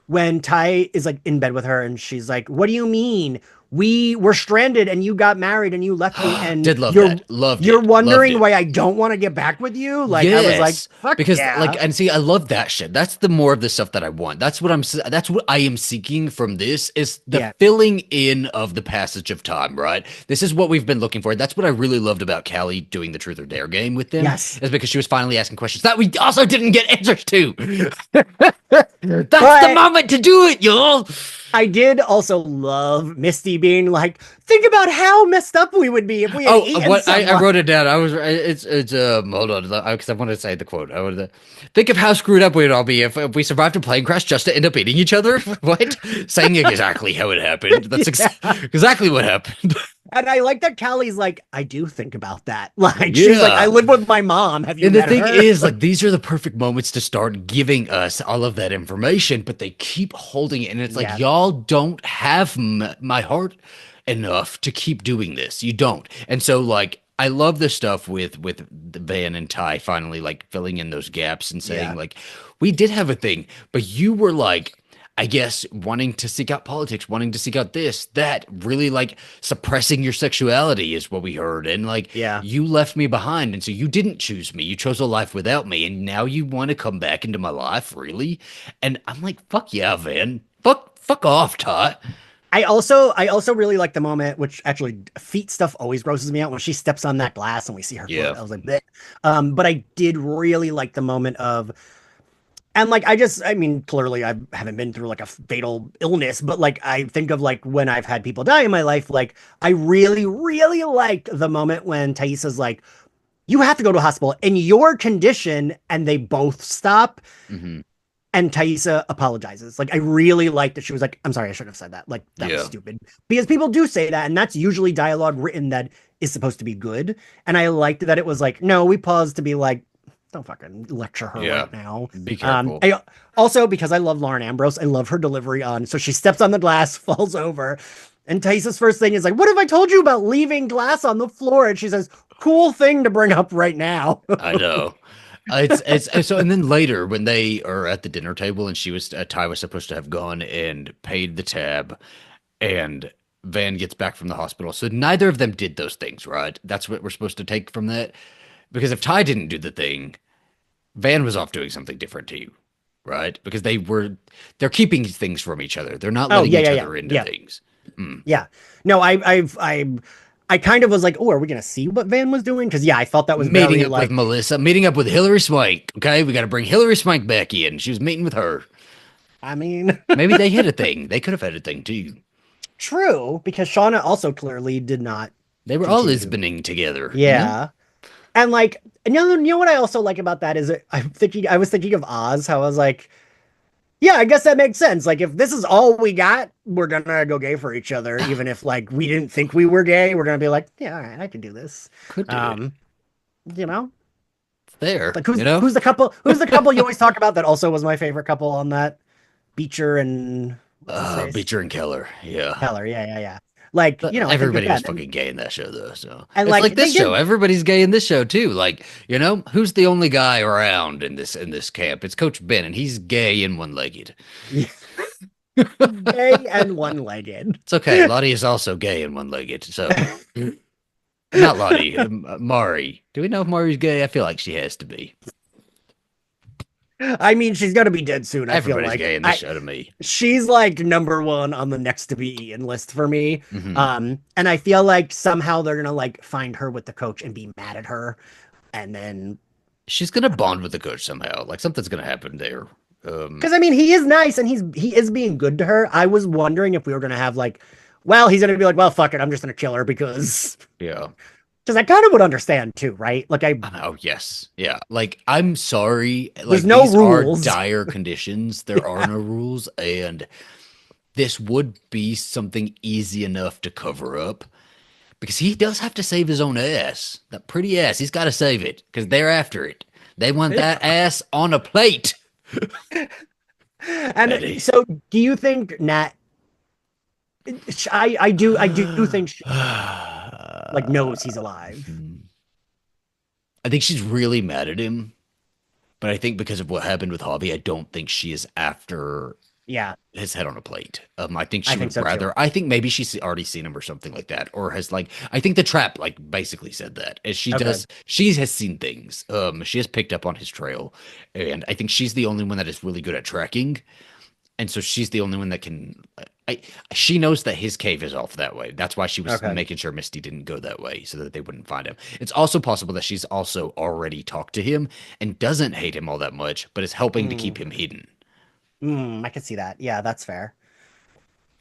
when Ty is like in bed with her and she's like, "What do you mean? We were stranded and you got married and you left me and Did love that. Loved you're it. Loved wondering it. why I don't want to get back with you?" Like I was like, Yes, "Fuck because like, yeah." and see, I love that shit. That's the more of the stuff that I want. That's what I am seeking from this is the Yeah. filling in of the passage of time, right? This is what we've been looking for. That's what I really loved about Callie doing the Truth or Dare game with them, Yes. is because she was finally asking questions that we also didn't get answers to. That's the But moment to do it, y'all. I did also love Misty being like, "Think about how messed up we would be if we had Oh, eaten what I someone." wrote it down. I was it's hold on because I want to say the quote. I would think of how screwed up we'd all be if we survived a plane crash just to end up eating each other. What? Saying exactly how it happened. That's Yeah. exactly what happened. And I like that Callie's like, "I do think about that." Like she's like, "I Yeah. live with my mom. Have you And the met thing her?" is, like, these are the perfect moments to start giving us all of that information, but they keep holding it. And it's like, Yeah. y'all don't have my heart enough to keep doing this. You don't. And so, like, I love the stuff with the Van and Ty finally like filling in those gaps and saying, Yeah. like, we did have a thing, but you were like, I guess wanting to seek out politics, wanting to seek out this, that, really like suppressing your sexuality is what we heard. And like Yeah. you left me behind. And so you didn't choose me. You chose a life without me. And now you want to come back into my life, really? And I'm like, fuck yeah, Van. Fuck off, Ty. I also really like the moment, which actually feet stuff always grosses me out when she steps on that glass and we see her Yeah. foot. I was like, bleh. But I did really like the moment of, and like I mean, clearly I haven't been through like a fatal illness, but like I think of like when I've had people die in my life, like I really, really liked the moment when Thaisa's like, "You have to go to a hospital in your condition," and they both stop. Hmm. And Thaisa apologizes. Like, I really liked that she was like, "I'm sorry, I shouldn't have said that. Like, that was Yeah. stupid." Because people do say that, and that's usually dialogue written that is supposed to be good. And I liked that it was like, no, we paused to be like, don't fucking lecture her Yeah. right now. Be careful. I also, because I love Lauren Ambrose, I love her delivery on. So she steps on the glass, falls over, and Thaisa's first thing is like, "What have I told you about leaving glass on the floor?" And she says, "Cool thing to bring up right now." I know. It's so, and then later when they are at the dinner table and Ty was supposed to have gone and paid the tab, and Van gets back from the hospital. So neither of them did those things, right? That's what we're supposed to take from that. Because if Ty didn't do the thing, Van was off doing something different too, right? Because they're keeping things from each other. They're not Oh letting yeah, each yeah, yeah, other into yeah. things. Mm. Yeah. No, I kind of was like, "Oh, are we gonna see what Van was doing?" Because yeah, I felt that was Meeting very up with like, Melissa, meeting up with Hillary Swank. Okay, we got to bring Hillary Swank back in. She was meeting with her. I mean, Maybe they had a thing. They could have had a thing too. true, because Shauna also clearly did not They were all continue. Lisboning together, you know? Yeah. And like, you know what I also like about that is I was thinking of Oz, how I was like, yeah, I guess that makes sense. Like, if this is all we got, we're gonna go gay for each other, even if like we didn't think we were gay. We're gonna be like, yeah, all right, I can do this. Could do it. Um, you know, It's there, like you know? who's the couple you always talk about that also was my favorite couple on that Beecher and what's his face Beecher and Keller, yeah. Keller. Yeah, yeah, yeah. Like, But I think of everybody was that, fucking gay in that show, though. So and it's like like they this show. did. Everybody's gay in this show too. Like, you know, who's the only guy around in this camp? It's Coach Ben, and he's gay and one-legged. Gay and one-legged. It's okay. Lottie is also gay and one-legged. So not Lottie, Mari. Do we know if Mari's gay? I feel like she has to be. I mean, she's gonna be dead soon. I feel Everybody's like gay in this show to me. she's like number one on the next to be eaten list for me. Hmm. And I feel like somehow they're gonna like find her with the coach and be mad at her, and then She's gonna bond with the coach somehow. Like something's gonna happen there. because I mean he is nice and he is being good to her. I was wondering if we were gonna have like, well, he's gonna be like, well, fuck it, I'm just gonna kill her Yeah. because I kind of would understand too, right? Like I know, yes. Yeah. Like, I'm sorry. there's Like, no these are rules. dire conditions. There are no rules. And this would be something easy enough to cover up because he does have to save his own ass. That pretty ass. He's got to save it because they're after it. They want that ass on a plate. And Eddie. so, do you think Nat? I do think she like knows he's alive. I think she's really mad at him, but I think because of what happened with Hobby, I don't think she is after Yeah, his head on a plate. I think I she think would so too. rather. I think maybe she's already seen him or something like that, or has like. I think the trap like basically said that as she Okay. does. She has seen things. She has picked up on his trail, and I think she's the only one that is really good at tracking, and so she's the only one that can. I she knows that his cave is off that way. That's why she was Okay. making sure Misty didn't go that way so that they wouldn't find him. It's also possible that she's also already talked to him and doesn't hate him all that much, but is helping to keep Mm, him hidden. I can see that. Yeah, that's fair.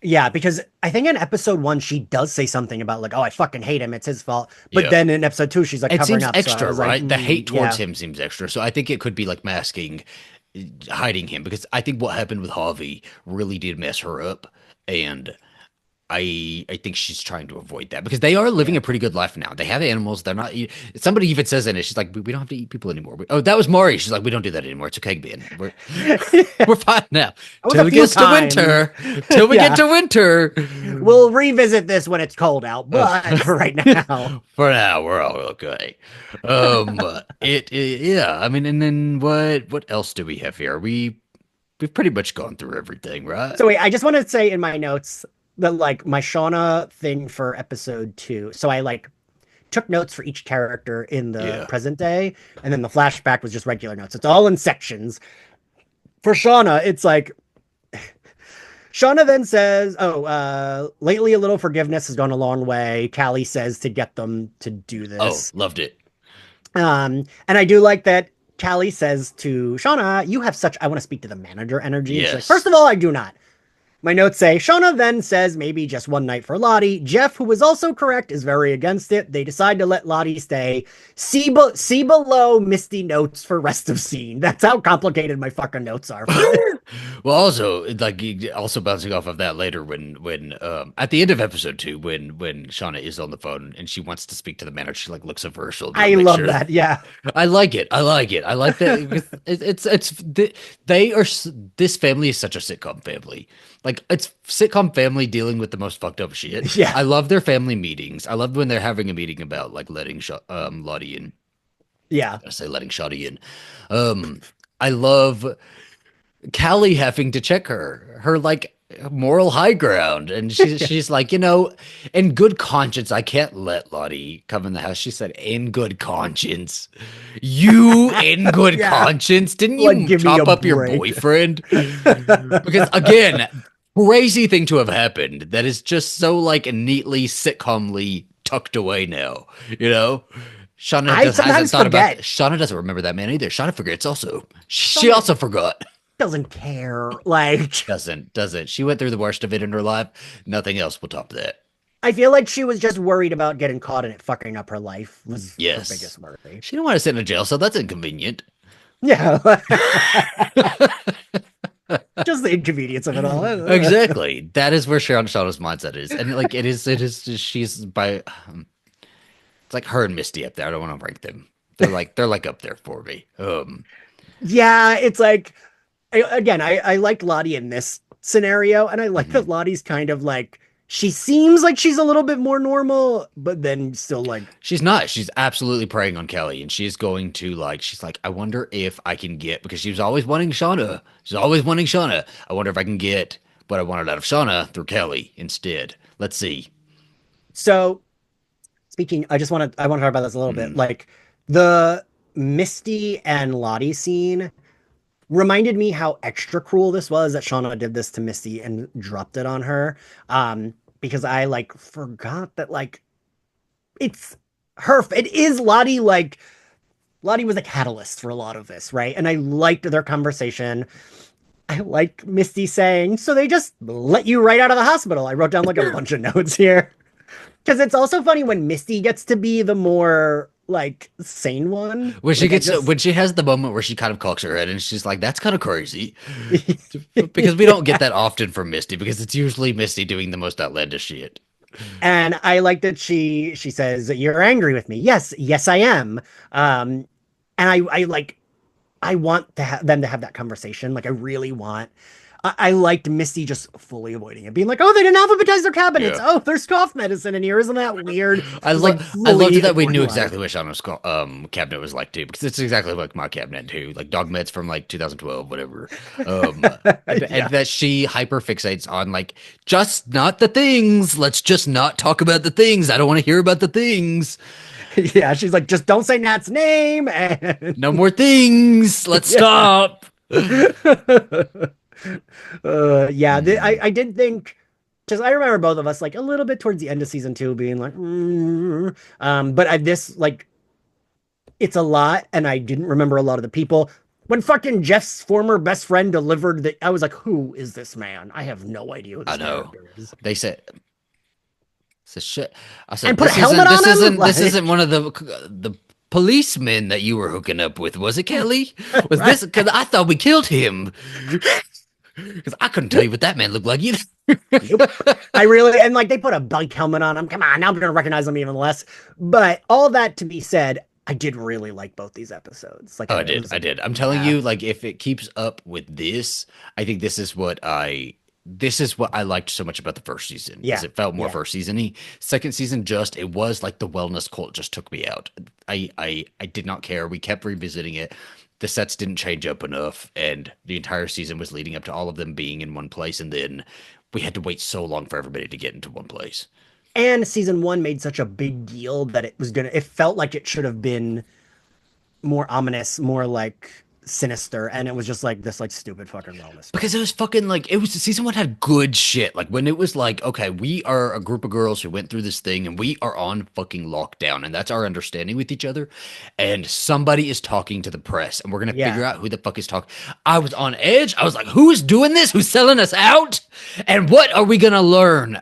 Yeah, because I think in episode one she does say something about like, oh, I fucking hate him. It's his fault. But Yeah. then in episode two, she's like It covering seems up. So I extra, was like, right? The hate towards yeah. him seems extra. So I think it could be like masking, hiding him because I think what happened with Harvey really did mess her up. And I think she's trying to avoid that because they are living Yeah. a pretty good life now. They have animals. They're not. Somebody even says in it, she's like, we don't have to eat people anymore. Oh, that was Maury. She's like, we don't do that anymore. It's okay, Ben. We're fine now. It was Till a we few get to times. winter. Till we get Yeah. to winter. We'll revisit this when it's cold out, but for right now. For now, we're all okay. Yeah. I mean, and then what else do we have here? We've pretty much gone through everything, right? So wait, I just want to say in my notes that like my Shauna thing for episode two. So I like took notes for each character in the Yeah. present day, and then the flashback was just regular notes. It's all in sections. For Shauna, it's like Shauna then says, "Oh, lately a little forgiveness has gone a long way." Callie says to get them to do Oh, this. loved it. And I do like that Callie says to Shauna, "You have such I want to speak to the manager energy." And she's like, "First Yes. of all, I do not." My notes say Shauna then says maybe just one night for Lottie. Jeff, who was also correct, is very against it. They decide to let Lottie stay. See below Misty notes for rest of scene. That's how complicated my fucking notes are for this. Well, also like also bouncing off of that later when at the end of episode two when Shauna is on the phone and she wants to speak to the manager, she like looks over her shoulder I and makes love sure. that. Yeah. I like it. I like it. I like that. They are this family is such a sitcom family. Like it's sitcom family dealing with the most fucked up shit. Yeah. I love their family meetings. I love when they're having a meeting about like letting Lottie in. Yeah. I say letting Shotty in. Um, I love Callie having to check her like moral high ground, and she's like, in good conscience, I can't let Lottie come in the house. She said, "In good conscience, you in good Yeah. conscience, didn't Like, you give me a chop up your break. boyfriend?" Because again, crazy thing to have happened that is just so like neatly sitcomly tucked away now. You know. I Hasn't sometimes thought about forget. that. Shauna doesn't remember that man either. Shauna forgets also. She Shauna also forgot. doesn't care. Like, Doesn't. She went through the worst of it in her life. Nothing else will top that. I feel like she was just worried about getting caught and it fucking up her life was her Yes. biggest worry. She didn't want to sit in a jail cell. That's inconvenient. Yeah. Just the inconvenience of it all. Exactly. That is where Shauna's mindset is. And like it is she's by it's like her and Misty up there. I don't want to rank them. They're like up there for me. Yeah, it's like again, I like Lottie in this scenario, and I like that Mhm. Lottie's kind of like she seems like she's a little bit more normal, but then still like She's not. She's absolutely preying on Kelly, and she's going to like. She's like, I wonder if I can get because she was always wanting Shauna. She's always wanting Shauna. I wonder if I can get what I wanted out of Shauna through Kelly instead. Let's see. so speaking, I want to talk about this a little bit. Mhm. Like the Misty and Lottie scene. reminded me how extra cruel this was that Shauna did this to Misty and dropped it on her. Because I like forgot that like it's it is Lottie. Like Lottie was a catalyst for a lot of this, right? And I liked their conversation. I like Misty saying, so they just let you right out of the hospital. I wrote down like a bunch of notes here. Because it's also funny when Misty gets to be the more like sane one. When she Like I gets just when she has the moment where she kind of cocks her head and she's like, "That's kind of crazy," because we don't get that often from Misty because it's usually Misty doing the most outlandish shit. and I like that she says, you're angry with me. Yes, yes, I am. And I like I want to them to have that conversation. Like I really want. I liked Misty just fully avoiding it, being like, "Oh, they didn't alphabetize their cabinets. Yeah. Oh, there's cough medicine in here. Isn't that weird?" Just like I loved fully that we ignoring knew life. exactly what Shauna's cabinet was like too, because it's exactly like my cabinet too, like dog meds from like 2012, whatever. And Yeah, that she hyper fixates on like just not the things. Let's just not talk about the things. I don't want to hear about the things. yeah. She's like, "Just don't say Nat's name." And No more things. Let's yeah, stop. yeah. Mm. I did think. Because I remember both of us like a little bit towards the end of season two being like, but this like it's a lot, and I didn't remember a lot of the people. When fucking Jeff's former best friend delivered the, I was like, who is this man? I have no idea who I this know. character is. They said, "So shit." I And said, put a helmet on him? This isn't Like, one of the policemen that you were hooking up with, was it, Kelly? Was right? this because I thought we killed him? Because I couldn't tell you what that man looked like either. Nope. I really, and like they put a bike helmet on him. Come on, now I'm going to recognize him even less. But all that to be said, I did really like both these episodes. Like, Oh, it was I like, did. I'm telling yeah, you, like, if it keeps up with this, I think this is what I liked so much about the first season, is yeah, it felt more yeah. first season-y. Second season, just it was like the wellness cult just took me out. I did not care. We kept revisiting it. The sets didn't change up enough, and the entire season was leading up to all of them being in one place, and then we had to wait so long for everybody to get into one place. And season one made such a big deal that it felt like it should have been more ominous, more like sinister, and it was just like this like stupid fucking wellness Because cult. it was fucking like it was season one had good shit. Like when it was like, okay, we are a group of girls who went through this thing and we are on fucking lockdown, and that's our understanding with each other. And somebody is talking to the press, and we're gonna Yeah, figure out who the fuck is talking. I was on edge. I was like, who is doing this? Who's selling us out? And what are we gonna learn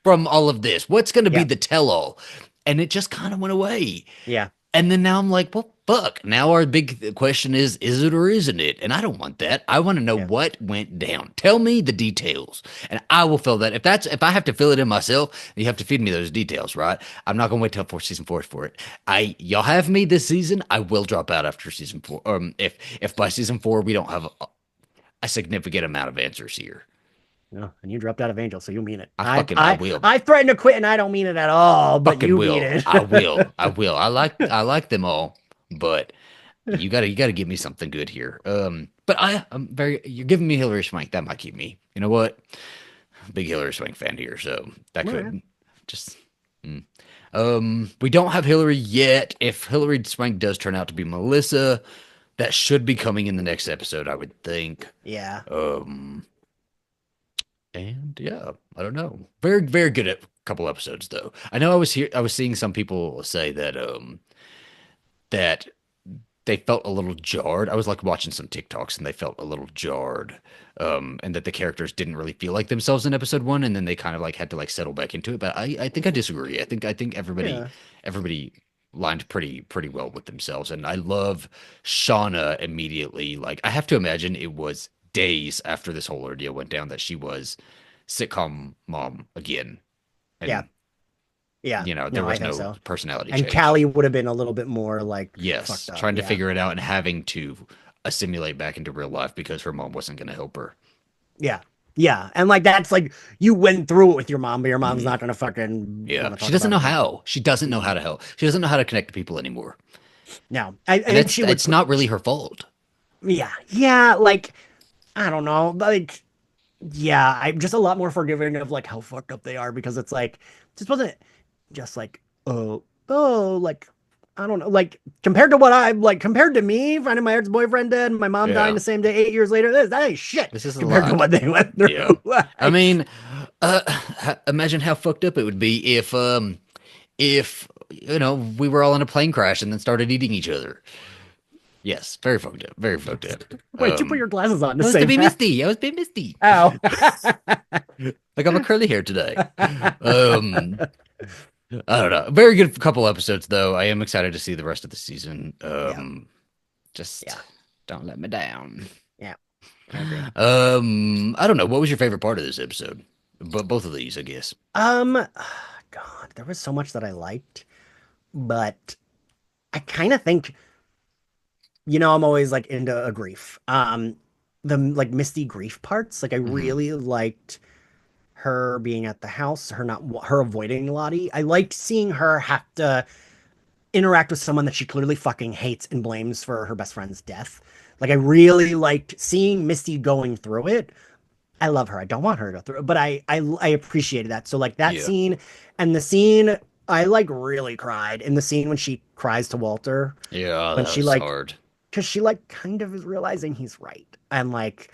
from all of this? What's gonna be yeah, the tell all? And it just kind of went away. yeah, And then now I'm like, well, fuck. Now our big question is it or isn't it? And I don't want that. I want to know yeah. what went down. Tell me the details, and I will fill that. If I have to fill it in myself, you have to feed me those details, right? I'm not gonna wait till season four for it. Y'all have me this season. I will drop out after season four. If by season four we don't have a significant amount of answers here, No, and you dropped out of Angel, so you mean it. I will. I threatened to quit, and I don't mean it at all, but Fucking you mean will. it. I will. I will. I like them all, but you gotta give me something good here. But I'm very you're giving me Hillary Swank. That might keep me. You know what? Big Hillary Swank fan here, so that All right. could just we don't have Hillary yet. If Hillary Swank does turn out to be Melissa, that should be coming in the next episode, I would think. Yeah. Um and yeah, I don't know. Very good at a couple episodes though. I know I was seeing some people say that they felt a little jarred. I was like watching some TikToks and they felt a little jarred. And that the characters didn't really feel like themselves in episode one, and then they kind of like had to like settle back into it. But I think I disagree. I think Yeah. everybody lined pretty well with themselves. And I love Shauna immediately. Like I have to imagine it was days after this whole ordeal went down that she was sitcom mom again. Yeah. And Yeah. you know, there No, I was think no so. personality And change. Callie would have been a little bit more like fucked Yes, up. trying to Yeah. figure it out and having to assimilate back into real life because her mom wasn't going to help her. Yeah. Yeah. And like that's like you went through it with your mom, but your mom's Mhm. not gonna fucking Yeah, want to she talk doesn't about know it with how. She doesn't know you. how to help. She doesn't know how to connect to people anymore, No. I and think she would it's not really her fault. yeah. Yeah. Like, I don't know. Like, yeah, I'm just a lot more forgiving of like how fucked up they are because it's like just wasn't just like, oh, like I don't know, like compared to what I like, compared to me finding my ex-boyfriend dead and my mom dying Yeah, the same day 8 years later, that ain't shit this is a compared to lot. what they went Yeah, through. I Like, mean, imagine how fucked up it would be if we were all in a plane crash and then started eating each other. Yes, very fucked up. Very fucked up. wait, you put your glasses on to I was to say be that. Misty. I was being Misty. Oh. I got my curly hair today. Um, I don't know. Very good couple episodes though. I am excited to see the rest of the season. Yeah. Just Yeah. don't let me down. Yeah. I agree. I don't know. What was your favorite part of this episode? But both of these, I guess. God, there was so much that I liked, but I kind of think, I'm always like into a grief. The like Misty grief parts, like I Hmm. really liked her being at the house, her avoiding Lottie. I liked seeing her have to interact with someone that she clearly fucking hates and blames for her best friend's death. Like I really liked seeing Misty going through it. I love her. I don't want her to go through it, but I appreciated that. So like that Yeah. scene and the scene I like really cried in the scene when she cries to Walter Yeah, when that she was like hard. because she like kind of is realizing he's right and like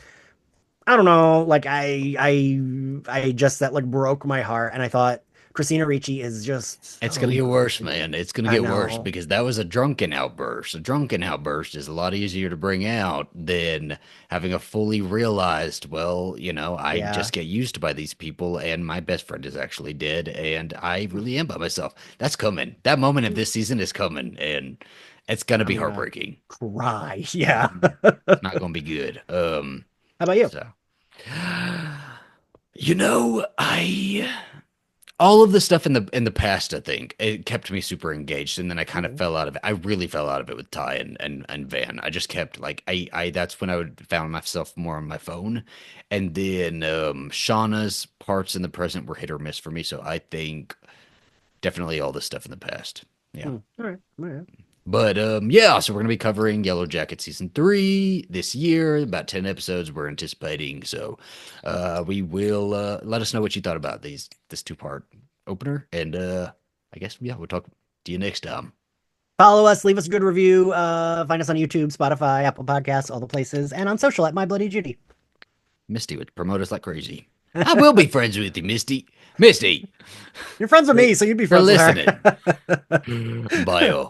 I don't know, like I just that like broke my heart, and I thought Christina Ricci is just It's so gonna get worse, good. man. It's gonna I get worse know. because that was a drunken outburst. A drunken outburst is a lot easier to bring out than having a fully realized, well, I Yeah. just get used by these people and my best friend is actually dead and I really am by myself. That's coming. That moment of this season is coming and it's gonna be I'm gonna heartbreaking. cry. Yeah. It's not gonna be good. How about you? So I all of the stuff in the past, I think, it kept me super engaged, and then I kind of Mhm. fell out of it. I really fell out of it with Ty and Van. I just kept like I that's when I would found myself more on my phone, and then Shauna's parts in the present were hit or miss for me. So I think definitely all the stuff in the past. Yeah. All right. All right. But yeah, so we're gonna be covering Yellowjacket season 3 this year. About 10 episodes we're anticipating. So we will let us know what you thought about this two-part opener. And I guess yeah, we'll talk to you next time. Follow us, leave us a good review. Find us on YouTube, Spotify, Apple Podcasts, all the places, and on social at mybloodyjudy. Misty would promote us like crazy. I will be friends with you, Misty. Misty, You're friends with for, me, so you'd be for friends with listening. her. Bye, all.